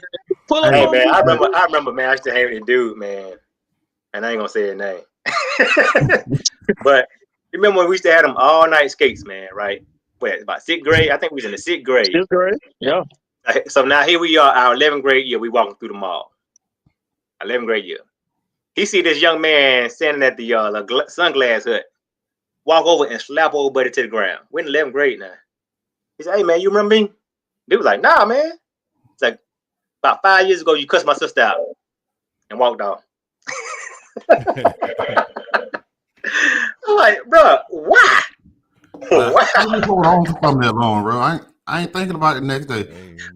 Pull up Hey on man, me. I remember, man. I used to hang with a dude, man, and I ain't gonna say his name. But you remember when we used to have them all night skates, man? Right? What, about 6th grade? I think we was in the 6th grade. Still great. Yeah. So now here we are, our 11th grade year. We walking through the mall. 11th grade year. He see this young man standing at the sunglass hut. Walk over and slap old buddy to the ground. We're in 11th grade now. He said, "Hey man, you remember me?" Dude was like, "Nah, man." It's like, about 5 years ago, you cussed my sister out and walked off. I'm like, bro, why? Why? I hold on from that long, bro. I ain't thinking about it the next day.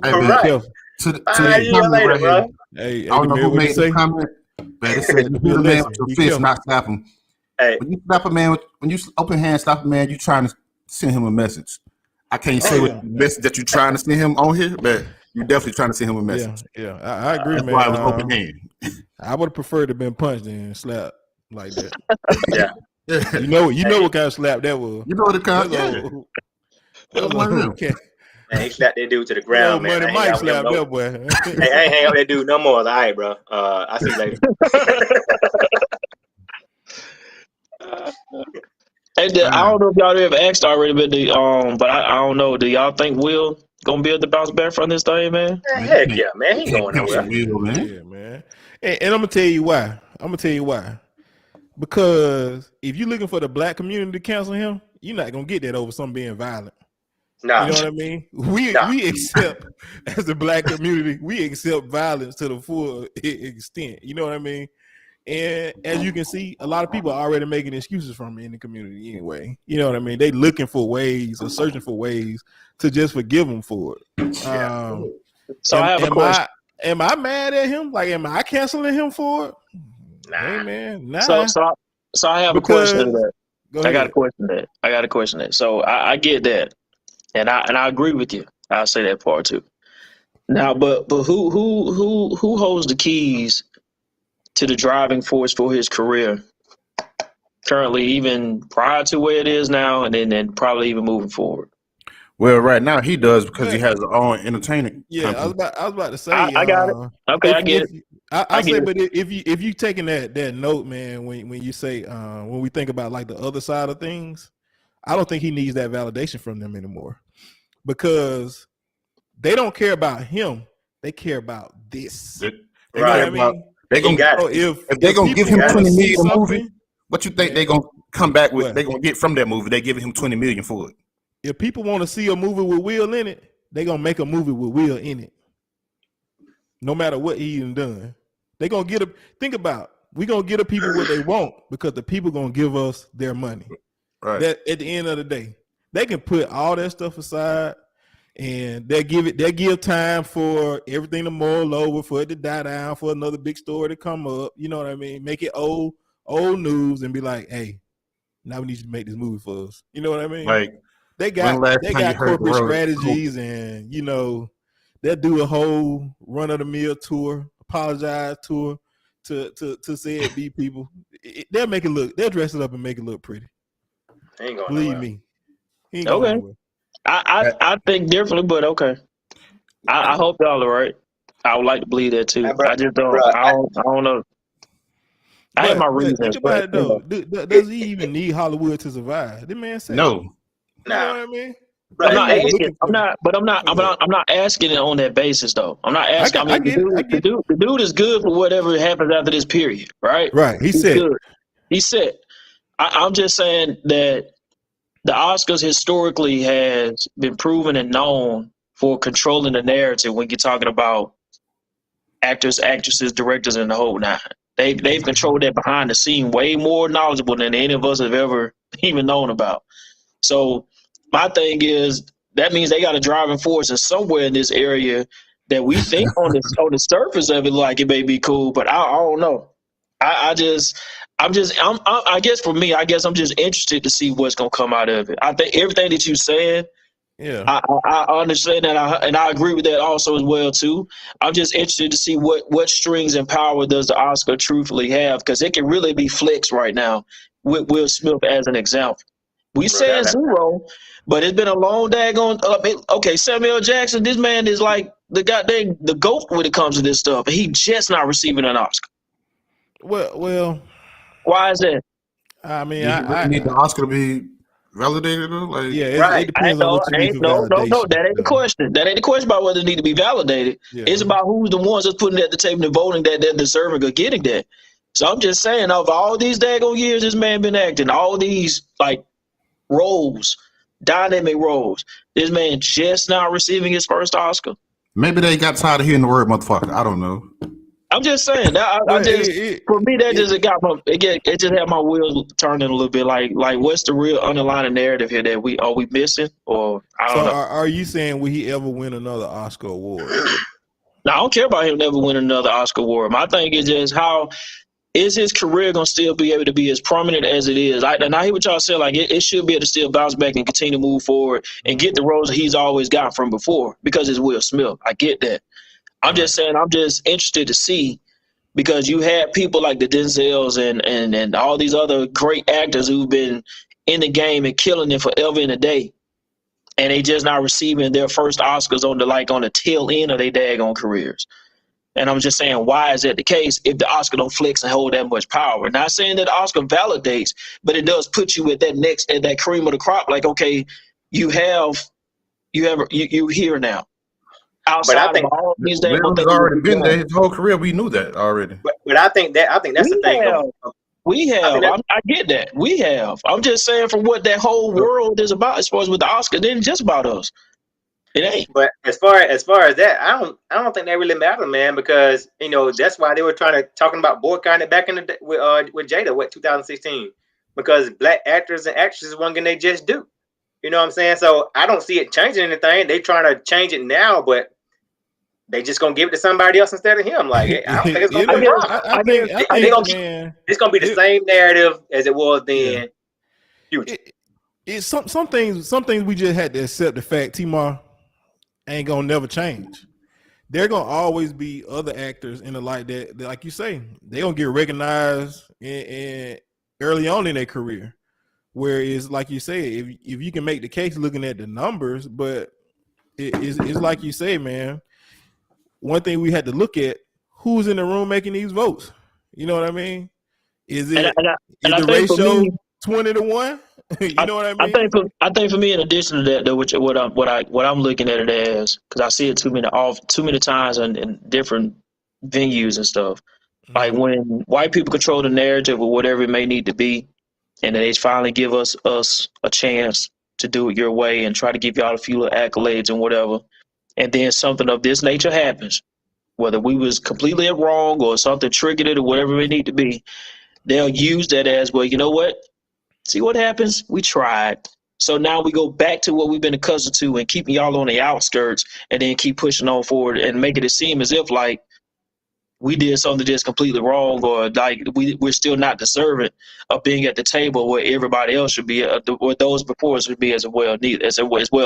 Hey, man, Right. to 5 years later, right bro. Hey, I don't know man, who what you made say? the comment, but it said, "You hit a man with your Be fist, careful. not slap him." Hey, When you slap a man, when you open hand slap a man, you trying to send him a message. I can't say what message that you trying to send him on here, but you definitely trying to send him a message. Yeah. I agree, That's man. why it was open hand. I would have preferred to have been punched and slapped like that. yeah. Yeah. You know what kind of slap that was. You know what it comes. That's Yeah. old- That was that's one of them. old cat- Man, he slapped that dude to the old ground, man. Money I ain't Mike out with him slapped no- that boy. Hey, I ain't hang out with that dude no more. All right, bro. I see you later. And I don't know if y'all ever asked already, but I don't know. Do y'all think Will gonna be able to bounce back from this thing, man? Heck yeah, man. He ain't going Can't nowhere. pimp some wheel, man. Yeah, man. And I'm gonna tell you why. Because if you're looking for the black community to cancel him, you're not gonna get that over something being violent. Nah. You know what I mean? We accept as the black community, we accept violence to the full extent. You know what I mean? And as you can see, a lot of people are already making excuses from it in the community anyway. You know what I mean? They looking for ways or searching for ways to just forgive them for it. So I have a question. Am I mad at him? Like, am I canceling him for it? Nah. Hey man, nah. So I have Because- a question to that. Go I got ahead. a question that. So I get that, and I agree with you. I'll say that part too. Now, but who holds the keys to the driving force for his career currently, even prior to where it is now, and then probably even moving forward? Well, right now he does because he has his own entertainment. Yeah, I was company. about to say. I got it. Okay, I get it. I say, get but if you taking that note, man, when you say when we think about like the other side of things, I don't think he needs that validation from them anymore because they don't care about him; they care about this. They You know Right. what I mean? They He gonna got So it. if they gonna give people him wanna 20 see million a movie, something, what you think they gonna come back with? What? They gonna get from that movie? They giving him 20 million for it. if people want to see a movie with Will in it, they gonna make a movie with Will in it. No matter what he even done, they gonna get a. Think about, we gonna get the people what they want because the people gonna give us their money. Right. That at the end of the day, they can put all that stuff aside, and they give time for everything to mull over, for it to die down, for another big story to come up. You know what I mean? Make it old news and be like, hey, now we need you to make this movie for us. You know what I mean? Like They when got last time you heard the corporate word strategies, and they'll do a whole run of the mill tour, apologize tour to say it be people. They'll make it look, they'll dress it up and make it look pretty. He ain't going Believe nowhere. me. He ain't going Okay. anywhere. I think differently, but okay. I hope y'all are right. I would like to believe that too. Hey, bro, I just don't. bro, I don't know. I have my reasons. Think about it but, though. Does he even need Hollywood to survive? The man said, no. You know Nah. what I mean? Bro, I'm not hey, asking. I'm not asking it on that basis though. I'm not asking. I get it. The dude is good for whatever happens after this period, right? Right. He He's said, good. He said. I'm just saying that the Oscars historically has been proven and known for controlling the narrative when you're talking about actors, actresses, directors, and the whole nine. They've controlled that behind the scene way more knowledgeable than any of us have ever even known about. So my thing is that means they got a driving force and somewhere in this area that we think on the surface of it like it may be cool, but I don't know. I guess for me, I guess I'm just interested to see what's gonna come out of it. I think everything that you said, Yeah. I understand that, and I agree with that also as well too. I'm just interested to see what strings and power does the Oscar truthfully have, because it can really be flexed right now with Will Smith as an example. We said zero, but it's been a long daggone. Okay, Samuel Jackson, this man is like the GOAT when it comes to this stuff, and he just not receiving an Oscar. Well, why is that? I mean, I need the Oscar to be validated, though. Like, yeah, Right. it depends on what you need for No, validation. that ain't the question. That ain't the question about whether it need to be validated. Yeah. It's about who's the ones that's putting it at the table and voting that they're deserving of getting that. So I'm just saying, of all these daggone years this man been acting, all these like roles, dynamic roles, this man just now receiving his first Oscar. maybe they got tired of hearing the word motherfucker. I don't know. I'm just saying that for me that just it just had my wheels turning a little bit. Like what's the real underlying narrative here that we missing, or I don't know. Are you saying will he ever win another Oscar award? No, I don't care about him never winning another Oscar award. My thing is just how is his career gonna still be able to be as prominent as it is? And I hear what y'all say. Like it should be able to still bounce back and continue to move forward and get the roles that he's always got from before because it's Will Smith. I get that. I'm just saying, I'm just interested to see, because you had people like the Denzels and all these other great actors who've been in the game and killing it forever and a day, and they just not receiving their first Oscars on the tail end of their daggone careers. And I'm just saying, why is that the case if the Oscar don't flex and hold that much power? Not saying that the Oscar validates, but it does put you at that cream of the crop. Like, okay, you here now. Outside of all these days, Will's already been there his whole career. We knew that already. But I think that's the thing. We have. I get that. We have. I'm just saying from what that whole world is about, as far as with the Oscar, it ain't just about us. It ain't. But as far as that, I don't think that really matters, man, because that's why they were talking about boycotting it back in the day with Jada, 2016, because black actors and actresses weren't getting they just do. You know what I'm saying? So I don't see it changing anything. They trying to change it now, but they just gonna give it to somebody else instead of him. Like I don't think it's gonna be a problem. It's gonna be the same narrative as it was then. Future. It's some things we just had to accept the fact T-Mar ain't gonna never change. There gonna always be other actors in the light that like you say, they gonna get recognized in early on in their career. Whereas, like you say, if you can make the case looking at the numbers, but it's like you say, man. One thing we had to look at: who's in the room making these votes. You know what I mean? Is it is the ratio 20-1? You know what I mean? I think for me, in addition to that, which what I'm looking at it as, because I see it too many times in different venues and stuff. Mm-hmm. Like when white people control the narrative or whatever it may need to be, and they finally give us a chance to do it your way and try to give y'all a few little accolades and whatever. And then something of this nature happens, whether we was completely wrong or something triggered it or whatever it need to be, they'll use that as, well, you know what? See what happens? We tried. So now we go back to what we've been accustomed to and keeping y'all on the outskirts and then keep pushing on forward and making it seem as if like we did something just completely wrong, or like we're still not deserving of being at the table where everybody else should be, where those before us should be as well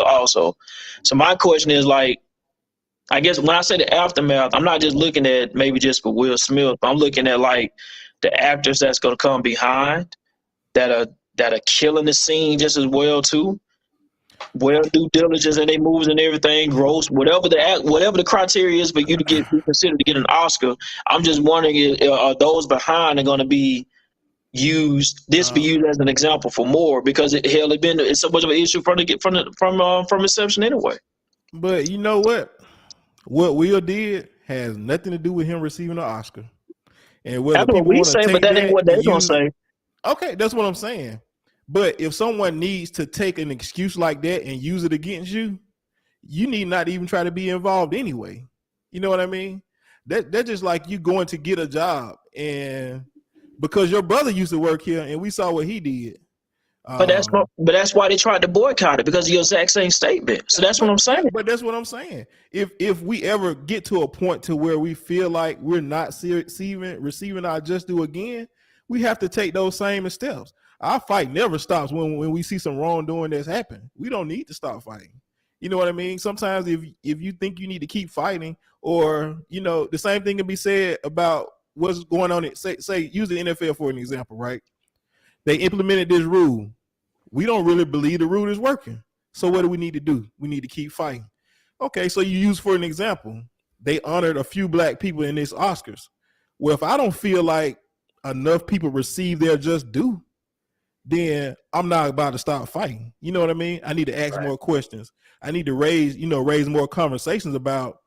also. So my question is, like, I guess when I say the aftermath, I'm not just looking at maybe just for Will Smith. I'm looking at like the actors that's going to come behind that are killing the scene just as well too. Well, due diligence and they moves and everything, gross, whatever the criteria is for you to be considered to get an Oscar. I'm just wondering, are those behind are going to be used? This be used as an example for more, because it's so much of an issue from inception anyway. But you know what Will did has nothing to do with him receiving an Oscar. And whether that's what we say, but that ain't what they're gonna say. Okay, that's what I'm saying. But if someone needs to take an excuse like that and use it against you, you need not even try to be involved anyway. You know what I mean? That's just like you going to get a job, and because your brother used to work here and we saw what he did. But that's why they tried to boycott it, because of your exact same statement. So that's what I'm saying. But that's what I'm saying. If we ever get to a point to where we feel like we're not receiving our just due again, we have to take those same steps. Our fight never stops when we see some wrongdoing that's happened. We don't need to stop fighting. You know what I mean? Sometimes if you think you need to keep fighting, or the same thing can be said about what's going on. Say use the NFL for an example, right? They implemented this rule. We don't really believe the rule is working. So what do we need to do? We need to keep fighting. Okay, so you use for an example, they honored a few black people in this Oscars. Well, if I don't feel like enough people receive their just due, then I'm not about to stop fighting. You know what I mean? I need to ask more questions. I need to raise more conversations about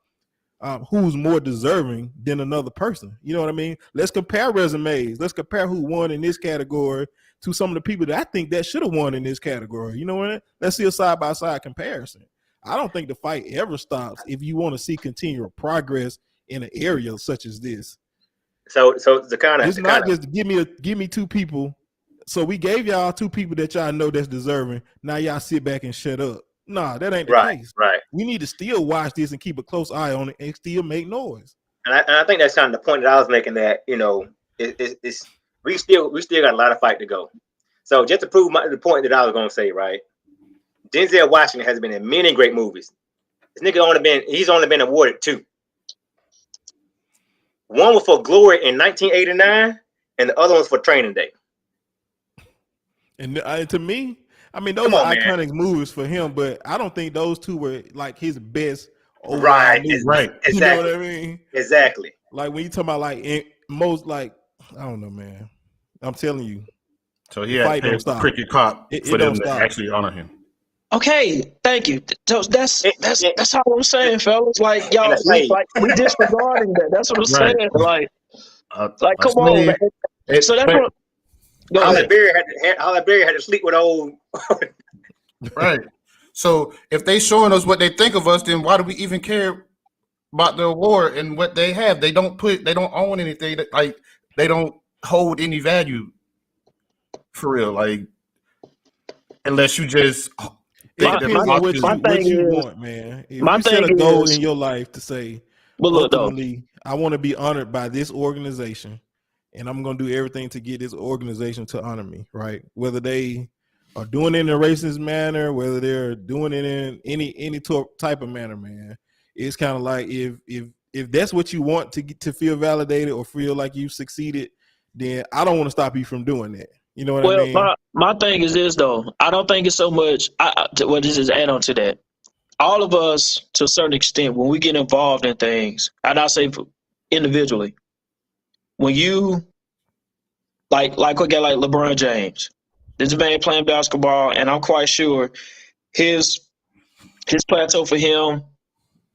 who's more deserving than another person. You know what I mean? Let's compare resumes. Let's compare who won in this category to some of the people that I think that should have won in this category. You know what? Let's see a side-by-side comparison. I don't think the fight ever stops if you want to see continual progress in an area such as this. So the kind of it's not just give me two people. So we gave y'all two people that y'all know that's deserving. Now y'all sit back and shut up. Nah, that ain't the case. Right. We need to still watch this and keep a close eye on it and still make noise. And I think that's kind of the point that I was making, that it's we still got a lot of fight to go. So just to prove the point that I was going to say, right? Denzel Washington has been in many great movies. This nigga he's only been awarded 2. One was for Glory in 1989, and the other one's for Training Day. And to me, I mean, those are iconic movies for him, but I don't think those two were like his best overall movies. Right. Exactly. You know what I mean? Exactly. Like when you talk about I don't know, man. I'm telling you. So he had to pay a cricket cop for them to actually honor him. Okay, thank you. So that's how I'm saying, fellas. Like y'all, we disregarding that. That's what I'm saying. Like come on, man. So that's what. Halle Berry had to sleep with old. Right. So if they showing us what they think of us, then why do we even care about the award and what they have? They don't own anything. Like they don't hold any value for real. Like unless you just think what you want, man. If you set a goal in your life to say, ultimately, I want to be honored by this organization. And I'm going to do everything to get this organization to honor me, right? Whether they are doing it in a racist manner, whether they're doing it in any type of manner, man. It's kind of like if that's what you want to feel validated or feel like you succeeded, then I don't want to stop you from doing that. You know what I mean? My thing is this, though. I don't think it's so much. This is add on to that. All of us, to a certain extent, when we get involved in things, and I say individually, when you like a guy like LeBron James, this man playing basketball, and I'm quite sure his plateau for him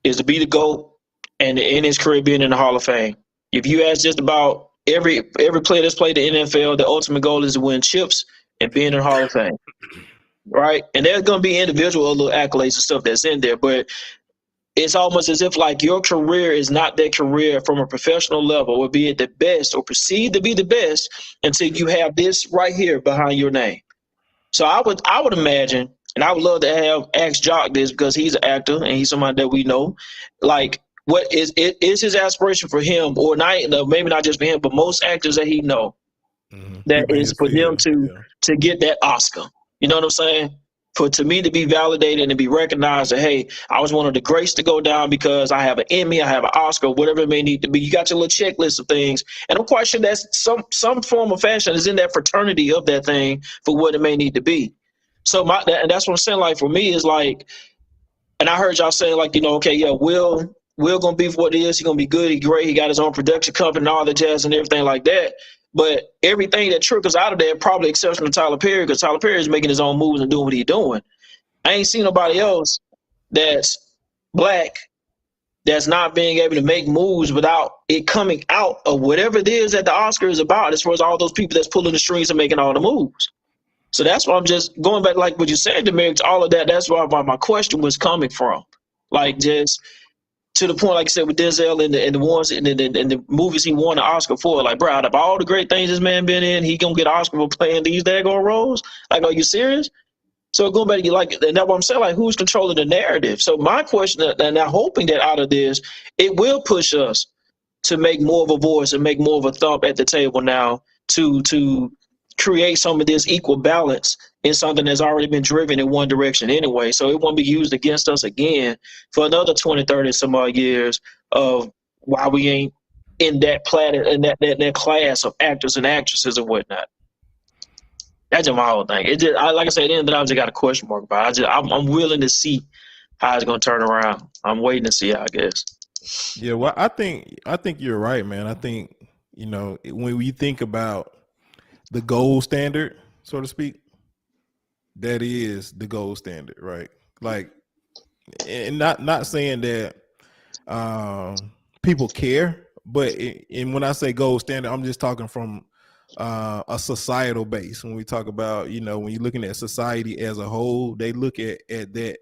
is to be the GOAT and in his career being in the Hall of Fame. If you ask just about every player that's played the NFL, the ultimate goal is to win chips and be in the Hall of Fame, right? And there's going to be individual little accolades and stuff that's in there, but it's almost as if like your career is not that career from a professional level, or be it the best or perceived to be the best, until you have this right here behind your name. So I would imagine, and I would love to ask Jock this because he's an actor and he's somebody that we know. Like, what is his aspiration for him, or not? Maybe not just for him, but most actors that he know, that is for them to get that Oscar. You know what I'm saying? To me to be validated and to be recognized that, hey, I was one of the greats to go down because I have an Emmy, I have an Oscar, whatever it may need to be. You got your little checklist of things. And I'm quite sure that's some form of fashion is in that fraternity of that thing for what it may need to be. So and that's what I'm saying. Like for me is like, and I heard y'all say like, okay, yeah, Will gonna be what it is. He's gonna be good. He's great. He got his own production company and all the jazz and everything like that. But everything that trickles out of there, probably exception to Tyler Perry, because Tyler Perry is making his own moves and doing what he's doing. I ain't seen nobody else that's black that's not being able to make moves without it coming out of whatever it is that the Oscar is about, as far as all those people that's pulling the strings and making all the moves. So that's why I'm just going back, like what you said, Demaric, all of that. That's why my question was coming from. Like, just to the point, like I said, with Denzel and the ones and the movies he won an Oscar for. Like, bro, out of all the great things this man been in, he gonna get an Oscar for playing these daggone roles? Like, are you serious? So going back, like, and that's what I'm saying, like, who's controlling the narrative? So my question, and I'm hoping that out of this, it will push us to make more of a voice and make more of a thump at the table now to create some of this equal balance in something that's already been driven in one direction anyway. So it won't be used against us again for another 20, 30 some odd years of why we ain't in that planet and that class of actors and actresses and whatnot. That's just my whole thing. It just, like I said, at the end of the day, I just got a question mark about it. I'm willing to see how it's gonna turn around. I'm waiting to see how, I guess. Yeah, well, I think you're right, man. I think, you know, when we think about the gold standard, so to speak, that is the gold standard, right? Like, and not saying that people care, but and when I say gold standard, I'm just talking from a societal base. When we talk about, you know, when you're looking at society as a whole, they look at that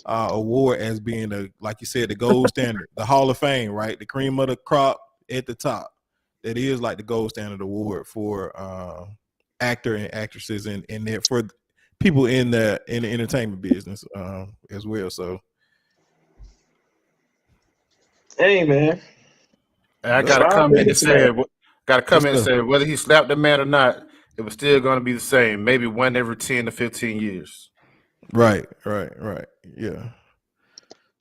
award as being like you said, the gold standard, the Hall of Fame, right? The cream of the crop at the top. That is like the gold standard award for actor and actresses and for people in the entertainment business as well. So, hey, man, I got a comment that said, whether he slapped the man or not, it was still going to be the same. Maybe 1 every 10 to 15 years. Right. Yeah.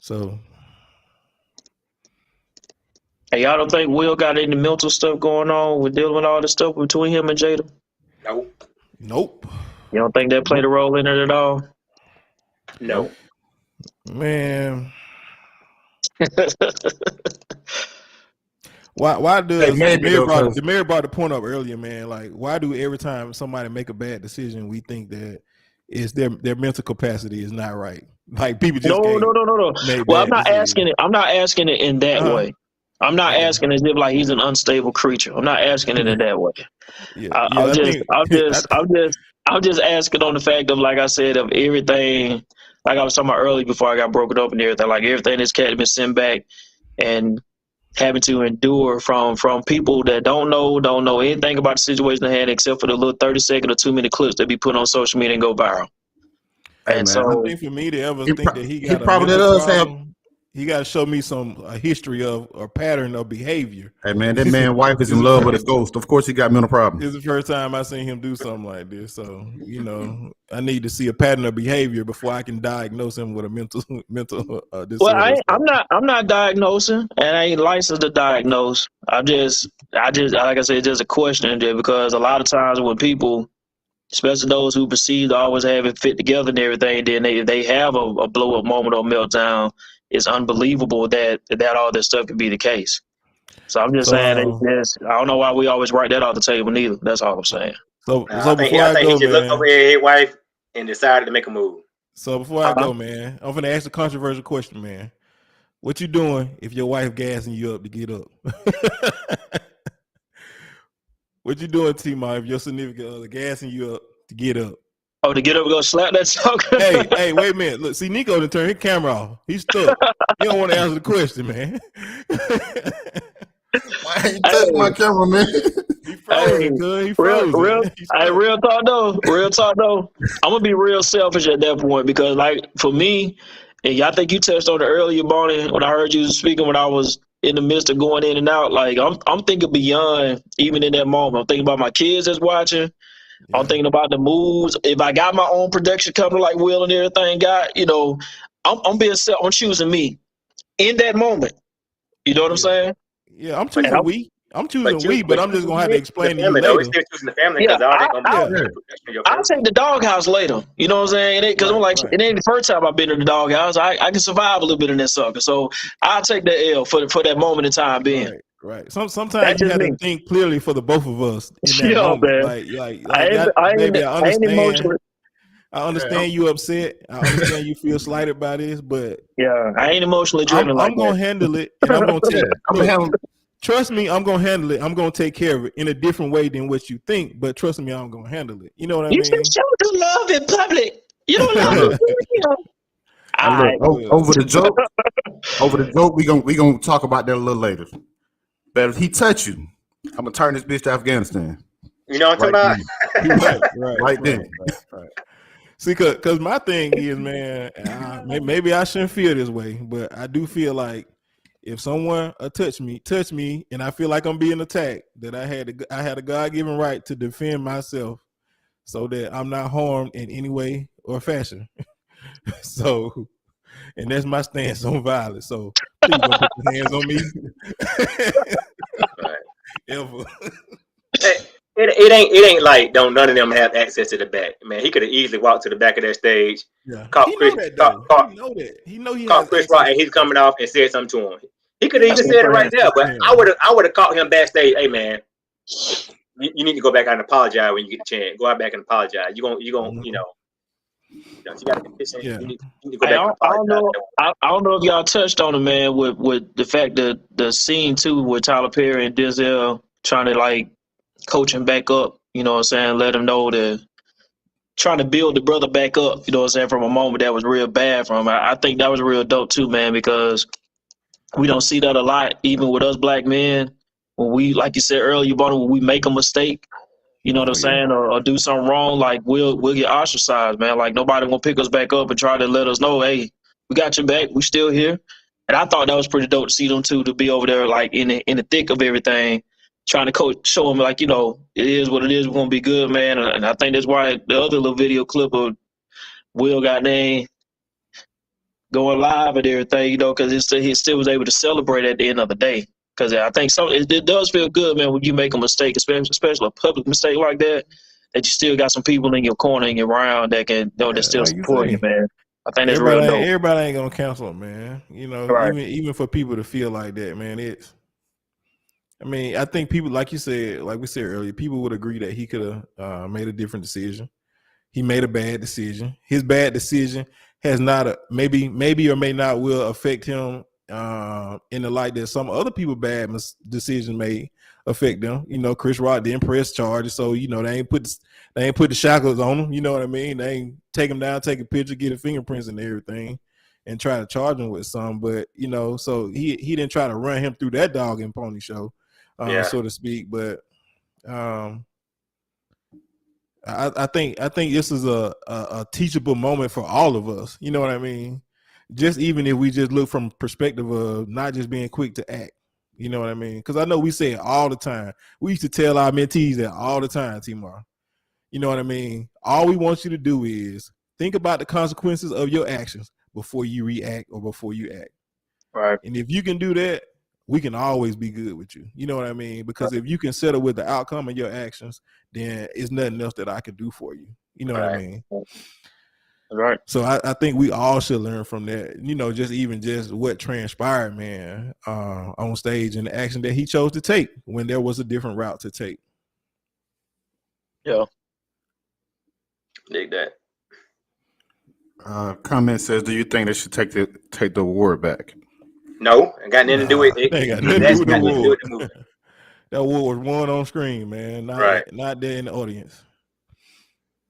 So, hey, y'all don't think Will got any mental stuff going on with dealing with all this stuff between him and Jada? nope. You don't think that played a role in it at all? No. Man. Why does Demir brought the point up earlier, man? Like, why do every time somebody make a bad decision, we think that is their mental capacity is not right? Like, people just no. Well, I'm not asking it. I'm not asking it in that way. I'm not asking as if like he's an unstable creature. I'm not asking it in that way. I'm just asking on the fact of, like I said, of everything. Like I was talking about earlier before I got broken up and everything. Like, everything this cat has been sent back and having to endure from people that don't know anything about the situation at hand except for the little 30-second or 2-minute clips that be put on social media and go viral. Hey, and man, so I think for me to ever think that he got he got to show me a history of a pattern of behavior. Hey, man, that man's wife is in love with a ghost. Of course he got mental problems. This is the first time I seen him do something like this. So, you know, I need to see a pattern of behavior before I can diagnose him with a mental disorder. Well, I'm not diagnosing, and I ain't licensed to diagnose. I just like I said, it's just a question there, because a lot of times when people, especially those who perceive to always have it fit together and everything, then they have a blow up moment or meltdown. It's unbelievable that all this stuff could be the case. So I'm just saying, I don't know why we always write that off the table neither. That's all I'm saying. So I think before I go, he just looked over at his wife and decided to make a move. So before I go, man, I'm gonna ask a controversial question, man. What you doing if your wife gassing you up to get up? What you doing, T-Ma, if your significant other gassing you up to get up? Oh, to get up and go slap that talk. hey, wait a minute. Look, see, Nico done turn his camera off. He's stuck. He don't want to answer the question, man. Why ain't you touching my camera, man? He froze, He froze. Real talk though. I'm gonna be real selfish at that point, because, like, for me, and I think you touched on it earlier, Barney, when I heard you speaking when I was in the midst of going in and out. Like, I'm thinking beyond even in that moment. I'm thinking about my kids that's watching. Yeah. I'm thinking about the moves. If I got my own production company like Will and everything got, you know, I'm choosing me in that moment. You know what I'm saying? Yeah, I'm choosing we. I'm choosing we, but I'm just gonna have to explain to you later. We're still choosing the family because I'll take the doghouse later. You know what I'm saying? Because I'm like, it ain't the first time I've been in the doghouse. I can survive a little bit in that sucker. So I'll take the L for that moment in time being. Right. Sometimes you have to think clearly for the both of us in that moment. Man. I understand you upset. I understand you feel slighted by this, but I ain't emotionally driven. I'm gonna handle it, and I'm gonna take it. Trust me, I'm gonna handle it. I'm gonna take care of it in a different way than what you think. But trust me, I'm gonna handle it. You know what I mean? You should show the love in public. You don't love it. Look, over the joke, we gonna talk about that a little later. But if he touch you, I'm gonna turn this bitch to Afghanistan. You know what I'm talking about? Right then. See, cause my thing is, man, maybe I shouldn't feel this way, but I do feel like if someone touch me, and I feel like I'm being attacked, that I had a God-given right to defend myself, so that I'm not harmed in any way or fashion. So, and that's my stance on violence. So please don't put your hands on me. Ever. It ain't like none of them have access to the back. Man, he could have easily walked to the back of that stage. Yeah. Caught He Chris, know that though. He know that. He know he caught has Chris access Rock, and he's coming off and said something to him. He could have even That's said it what right I'm there, but saying. I would have caught him backstage. Hey man, you need to go back out and apologize when you get the chance. Go out back and apologize. You gonna you know, you got to get this. Yeah. You need to go Hey, back and I don't apologize. know. I don't know if y'all touched on it, man, with the fact that the scene too with Tyler Perry and Denzel trying to like coach him back up. You know what I'm saying? Let him know that trying to build the brother back up. You know what I'm saying? From a moment that was real bad for him. I think that was real dope too, man, because we don't see that a lot, even with us black men. When we, like you said earlier, Bonnie, when we make a mistake, you know what I'm saying, or do something wrong, like we'll get ostracized, man. Like nobody will pick us back up and try to let us know, hey, we got your back, we still here. And I thought that was pretty dope to see them two to be over there, like in the thick of everything, trying to show them, like, you know, it is what it is. We're gonna be good, man. And I think that's why the other little video clip of Will got named going live and everything, you know, because he still was able to celebrate at the end of the day. Because I think it does feel good, man, when you make a mistake, especially a public mistake like that you still got some people in your corner and around that can that still like you support you, say. man. I think that's real dope. Everybody ain't gonna cancel it, man. You know, Right. even for people to feel like that, man, I think people, like you said, like we said earlier, people would agree that he could have made a different decision. He made a bad decision. His bad decision has not maybe or may not will affect him in the light that some other people bad decisions may affect them. You know, Chris Rock didn't press charges, so you know they ain't put the shackles on him. You know what I mean? They ain't take him down, take a picture, get his fingerprints and everything, and try to charge him with some. But you know, so he didn't try to run him through that dog and pony show, so to speak. But I think this is a teachable moment for all of us. You know what I mean? Just even if we just look from perspective of not just being quick to act. You know what I mean? Because I know we say it all the time. We used to tell our mentees that all the time, T-Mar. You know what I mean? All we want you to do is think about the consequences of your actions before you react or before you act. Right. And if you can do that, we can always be good with you. You know what I mean? Because if you can settle with the outcome of your actions, then it's nothing else that I can do for you. You know what I mean? Right. So I think we all should learn from that. You know, just what transpired, man, on stage and the action that he chose to take when there was a different route to take. Yeah. Dig that. Comment says, do you think they should take the award back? No, it got nothing to do with it. They got nothing to do with the award. That award was won on screen, man. Not there in the audience.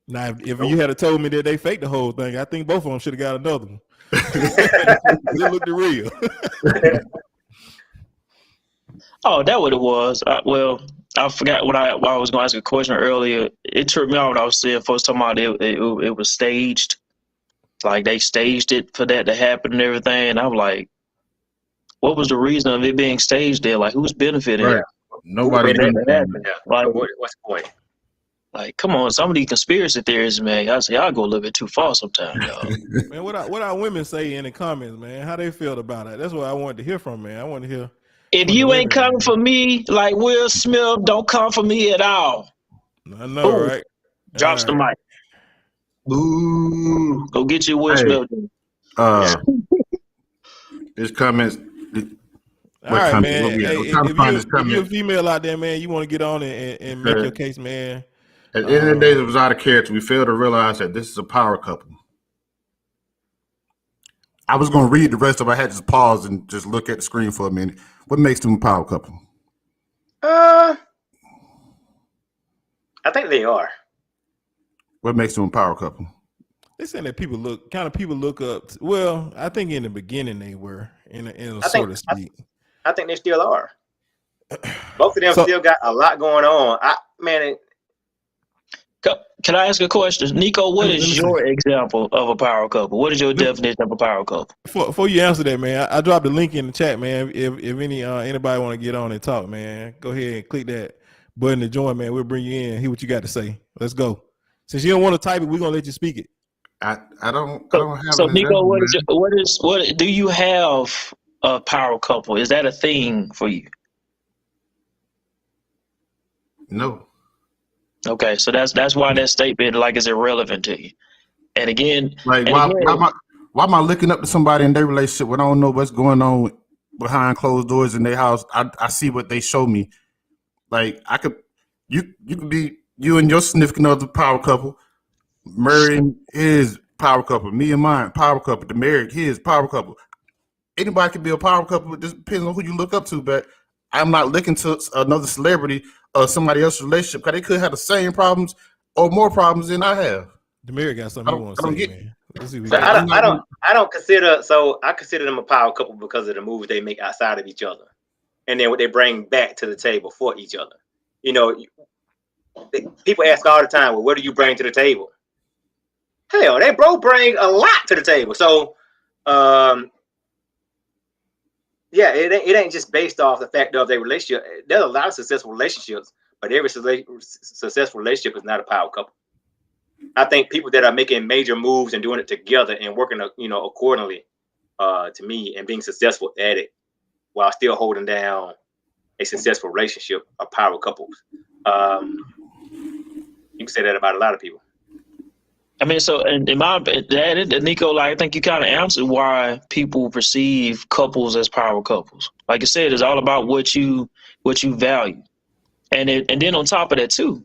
Now, if you had told me that they faked the whole thing, I think both of them should have got another one. It looked real. Oh, that what it was. I forgot what I was going to ask a question earlier. It tripped me out what I was saying first talking about it was staged. Like they staged it for that to happen and everything. And I'm like, what was the reason of it being staged there? Like who's benefiting? Right. Nobody benefiting. Like, what's the point? Like, come on, some of these conspiracy theories, man. I say y'all go a little bit too far sometimes, y'all. Man, what our women say in the comments, man? How they feel about it? That's what I wanted to hear from, man. I want to hear. If you ain't coming for me, like Will Smith, don't come for me at all. I know, right? Drops the mic. Boo! Go get your Will Smith. There's comments. All right, man. Hey, if you're a female out there, man, you want to get on and make your case, man. At the end of the day, it was out of character. We failed to realize that this is a power couple. I was going to read the rest of it. I had to just pause and just look at the screen for a minute. What makes them a power couple? I think they are. What makes them a power couple? They saying that people look up. Well, I think in the beginning they were in a I sort think of speak. I think they still are. Both of them So- still got a lot going on. Can I ask a question, Nico? What Let me is see. your example of a power couple? What is your definition of a power couple? Before you answer that, man, I dropped the link in the chat, man. If anybody want to get on and talk, man, go ahead and click that button to join, man. We'll bring you in. Hear what you got to say. Let's go. Since you don't want to type it, we're gonna let you speak it. I don't have. So an Nico, example, man. what do you have a power couple? Is that a thing for you? No. Okay, so that's why that statement like is irrelevant to you. And again, Like why am I looking up to somebody in their relationship when I don't know what's going on behind closed doors in their house? I see what they show me. Like you could be you and your significant other power couple, Murray and his power couple, me and mine power couple, the married his power couple. Anybody can be a power couple. It just depends on who you look up to. But I'm not looking to another celebrity or somebody else's relationship because they could have the same problems or more problems than I have. Demir got something he want to say, man. Let's see what So he got. I don't consider. So I consider them a power couple because of the moves they make outside of each other, and then what they bring back to the table for each other. You know, people ask all the time, "Well, what do you bring to the table?" Hell, they bro bring a lot to the table. So, yeah, it ain't just based off the fact of their relationship. There's a lot of successful relationships, but every successful relationship is not a power couple. I think people that are making major moves and doing it together and working, accordingly, to me, and being successful at it, while still holding down a successful relationship, are power couples. You can say that about a lot of people. I mean, so and in my Nico, like I think you kind of answered why people perceive couples as power couples. Like I said, it's all about what you value, and then on top of that too,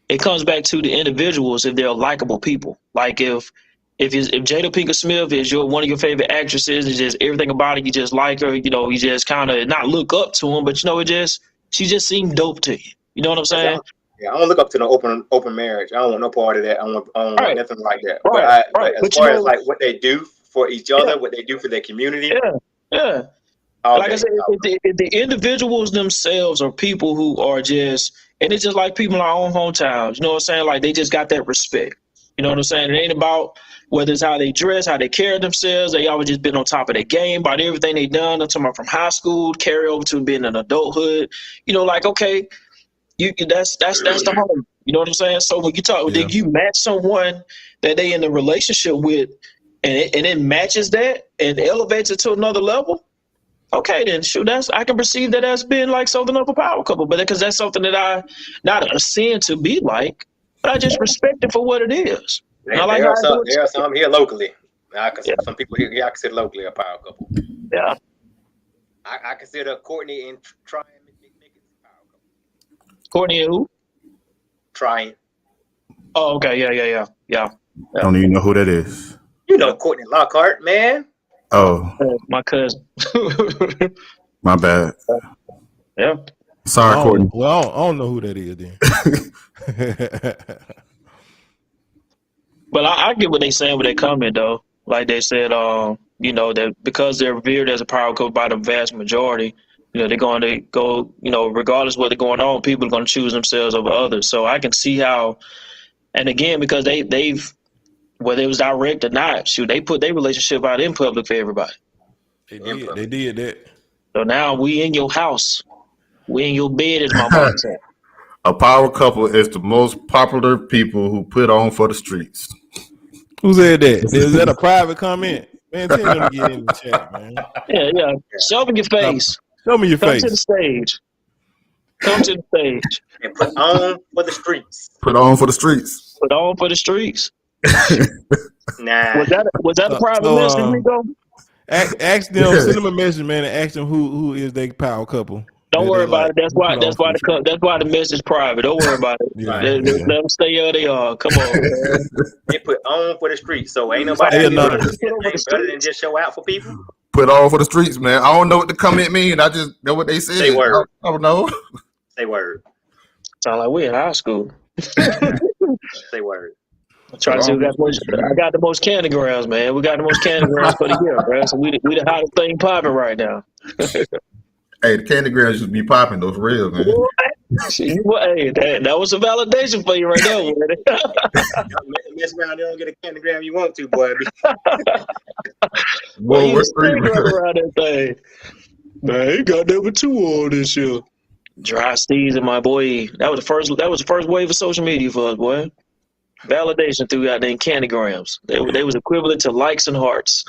it comes back to the individuals if they're likable people. Like if Jada Pinkett Smith is one of your favorite actresses, it's just everything about it, you just like her. You just kind of not look up to him, but she just seemed dope to you. You know what I'm saying? Yeah, I don't look up to the open marriage. I don't want no part of that. I don't want nothing like that. Right, but as far as like what they do for each other, what they do for their community, yeah. Like I said, if the individuals themselves are people who are just, and it's just like people in our own hometowns. You know what I'm saying? Like they just got that respect. You know what I'm saying? It ain't about whether it's how they dress, how they carry themselves. They always just been on top of their game about everything they done. I'm talking about from high school, carry over to being in adulthood. Like okay. That's the home. You know what I'm saying? So when you talk, then you match someone that they in a relationship with, and it matches that and elevates it to another level. Okay, then shoot, I can perceive that as being like something of a power couple, but because that's something that I not a sin to be like, but I just respect it for what it is. There are some here locally. Some people here I consider locally a power couple. Yeah, I consider Courtney and Tryon. Courtney and who? Tryon. Oh, okay, yeah. I don't even know who that is. You know Courtney Lockhart, man. Oh, my cousin. My bad. Yeah. Sorry, Courtney. Well, I don't know who that is then. But I get what they saying with their comment though. Like they said, that because they're revered as a power couple by the vast majority, they're going to go, regardless of what's going on, people are going to choose themselves over others. So I can see how, and again, because they've, whether it was direct or not, they put their relationship out in public for everybody. They did that. So now we in your house. We in your bed, as my mom said. A power couple is the most popular people who put on for the streets. Who said that? Is that a private comment? Man, tell them to get in the chat, man. Yeah. Show me your face. Show me your face. Come to the stage. Come to the stage. And put on for the streets. Put on for the streets. Put on for the streets. Nah. Was that a private message, Nico? Ask them, send them a message, man, and ask them who is their power couple. Don't worry about it. That's why the message private. Don't worry about it. Let them stay where they are. Come on, man. They put on for the streets, so ain't nobody better than just show out for people. Put on for the streets, man. I don't know what the comment mean. I just know what they said. Say word. I don't know. Say word. Sound like we in high school. Say word. Try to see who got the most. I got the most candygrams, man. We got the most candygrams for the year, bro. So we the hottest thing popping right now. Hey, the candygrams just be popping those real, man. Hey, that was a validation for you right there. Mess around, you don't get a candygram you want to, boy. Well, you what's still running around that thing. Man, he got number 2 on this year. Dry season, my boy. That was the first wave of social media for us, boy. Validation through goddamn candygrams. They was equivalent to likes and hearts.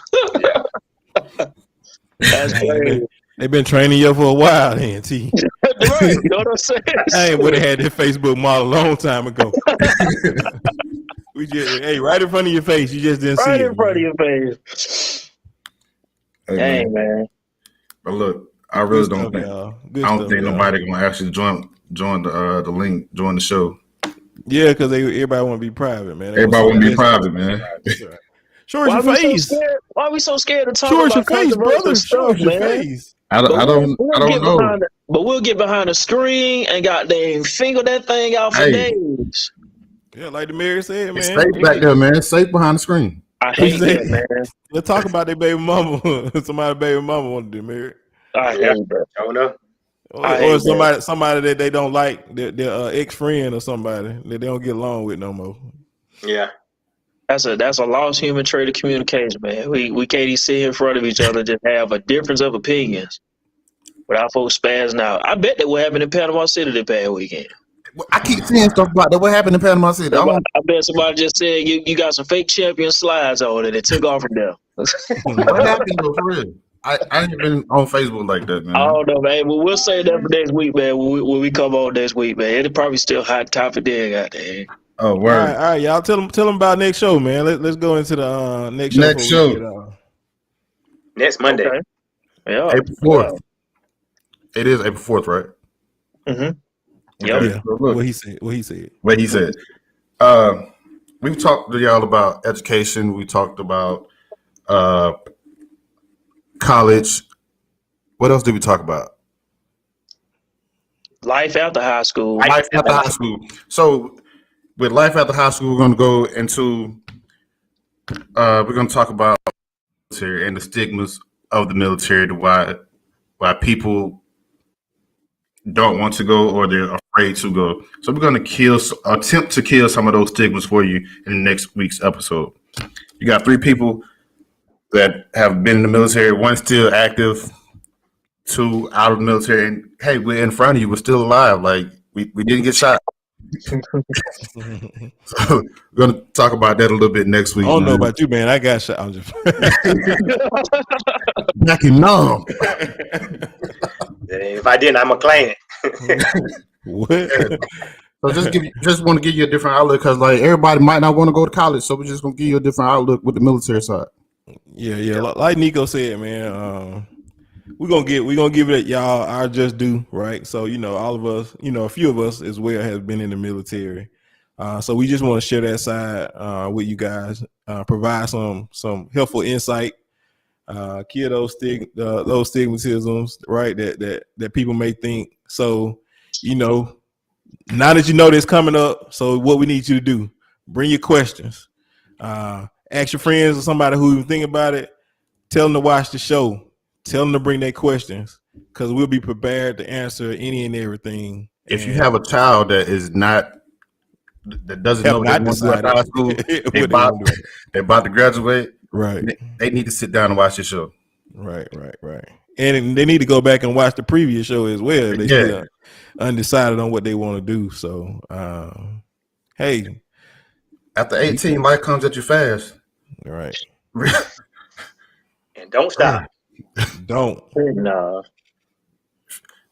That's crazy. They've been training you for a while, then, T. Right, you know what I'm saying? I ain't would have had this Facebook model a long time ago. We just, right in front of your face. You just didn't see it. Right in front of your face. Hey, Man. But look, I really Good don't stuff, think y'all. I Good don't stuff, think y'all. nobody gonna actually join the link, join the show. Yeah, because everybody want to be private, man. Everybody want to be private, man. Show us your face. Why we so scared to talk Show us your about face, brother. controversial Show us stuff, your man? face. I don't know. But we'll get behind the screen and goddamn finger that thing out for days. Yeah, like the mayor said, man. It's safe back there, man. It's safe behind the screen. I hate that, man. Let's talk about their baby mama. Somebody baby mama wanted to be married. I hate that. Oh no. Or somebody that they don't like, their ex-friend or somebody that they don't get along with no more. Yeah. That's a lost human trait of communication, man. We can't even sit in front of each other, just have a difference of opinions without folks spazzing out. I bet that what happened in Panama City this past weekend. I keep seeing stuff about that. What happened in Panama City? I bet somebody just said you got some fake champion slides on it and took off from there. What happened though, for real? I ain't been on Facebook like that, man. I don't know, man. Well, we'll say that for next week, man. When we come on next week, man, it'll probably still hot topic then, goddamn. Oh, word. All right, y'all. Tell them about next show, man. Let's go into the next show. Next show. Next Monday. Okay. Yeah. April 4th. It is April 4th, right? Mm-hmm. Okay. Yeah. So look, What he said. what he said. We've talked to y'all about education. We talked about college. What else did we talk about? Life after high school. Life after high school. So with life after high school, we're going to go into we're going to talk about military and the stigmas of the military, to why people don't want to go or they're afraid to go. So we're going to attempt to kill some of those stigmas for you in next week's episode. You got 3 people that have been in the military, 1 still active, 2 out of the military, and hey, we're in front of you. We're still alive. Like we didn't get shot. So we're gonna talk about that a little bit next week. I don't know about you, man. I got shot. I'm just back in numb. If I didn't, I'm gonna claim it. what? So just want to give you a different outlook, because like everybody might not want to go to college, so we're just gonna give you a different outlook with the military side. Yeah. Like Nico said, man. We're gonna give it y'all our just due, right? So all of us, a few of us as well has been in the military, so we just want to share that side with you guys, provide some helpful insight, kill those stigmatisms, right? That people may think. So now that you know this coming up, so what we need you to do: bring your questions, ask your friends or somebody who even think about it, tell them to watch the show. Tell them to bring their questions, because we'll be prepared to answer any and everything. If you have a child that doesn't know what they want to do at high school, they're about to graduate, right? They need to sit down and watch the show. Right. And they need to go back and watch the previous show as well. They still undecided on what they want to do. So, hey, after 18, life comes at you fast. All right. And don't stop. Don't. No.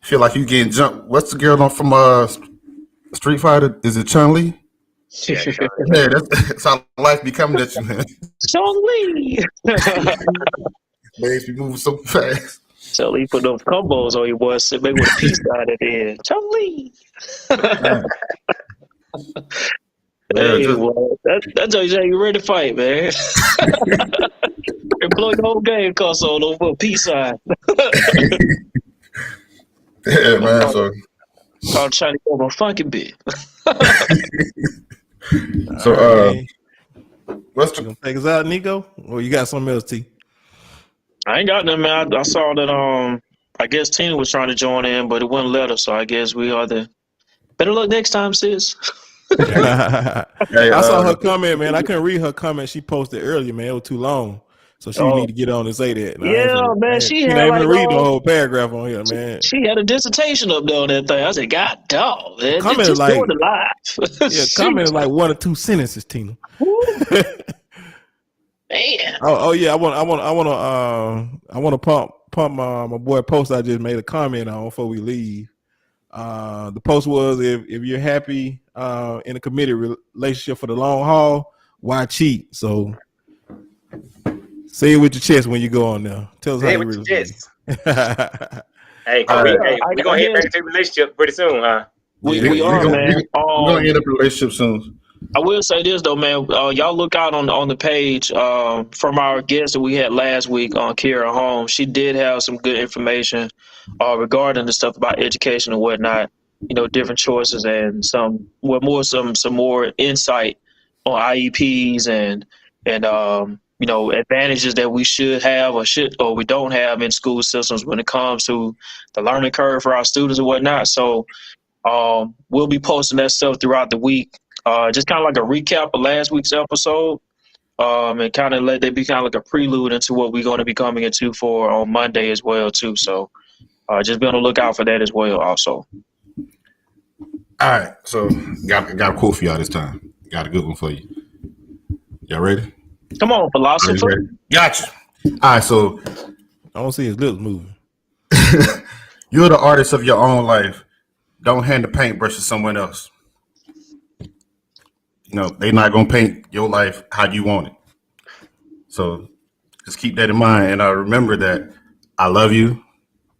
Feel like you getting jumped. What's the girl from Street Fighter? Is it Chun-Li? Yeah, Yeah, that's how life be coming at you, man. Chun-Li. Legs be moving so fast. Chun-Li put those combos on your boy, sit back with a peace sign at the end. Chun-Li. Hey, well, that tells you you ready to fight, man. Employ the whole game console over a peace sign. Yeah, man. So I'm trying to go on a funky bit. So What's You the gonna take us out, Nico? Or you got something else, T? I ain't got nothing, man. I saw that I guess Tina was trying to join in, but it wouldn't let her, so I guess we are the better luck next time, sis. hey, I saw her comment, man. I couldn't read her comment she posted earlier, man. It was too long. So she Oh, need to get on and say that. yeah, man. She She had not even like read the whole paragraph on here, man. she had a dissertation up there on that thing. I said, God dog, man, Comment just like- doing it live. Yeah, comment is like 1 or 2 sentences, Tina. Man. Oh yeah, I want to pump my boy post I just made a comment on before we leave. The post was if you're happy in a committed relationship for the long haul, why cheat? So say it with your chest when you go on there. Tell us how Hey, you with really your feel. chest. Hey, All we right. gonna head back to the relationship pretty soon, huh? We are, man. We're gonna end up in a relationship soon. I will say this though, man. Y'all look out on the page from our guest that we had last week on Kira Holmes. She did have some good information regarding the stuff about education and whatnot. You know, different choices and some more insight on IEPs and you know, advantages that we should have or we don't have in school systems when it comes to the learning curve for our students and whatnot. So we'll be posting that stuff throughout the week. Just kind of like a recap of last week's episode, and kind of let that be kind of like a prelude into what we're going to be coming into for on Monday as well too. So just be on the lookout for that as well. Also, All right, so got a quote for y'all this time. Got a good one for you. Y'all ready? come on, philosopher. Ready? Gotcha. All right, so I don't see his lips moving. you're the artist of your own life. Don't hand the paintbrush to someone else. You know, they're not gonna paint your life how you want it. So just keep that in mind, and remember that I love you.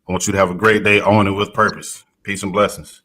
I want you to have a great day on and with purpose. Peace and blessings.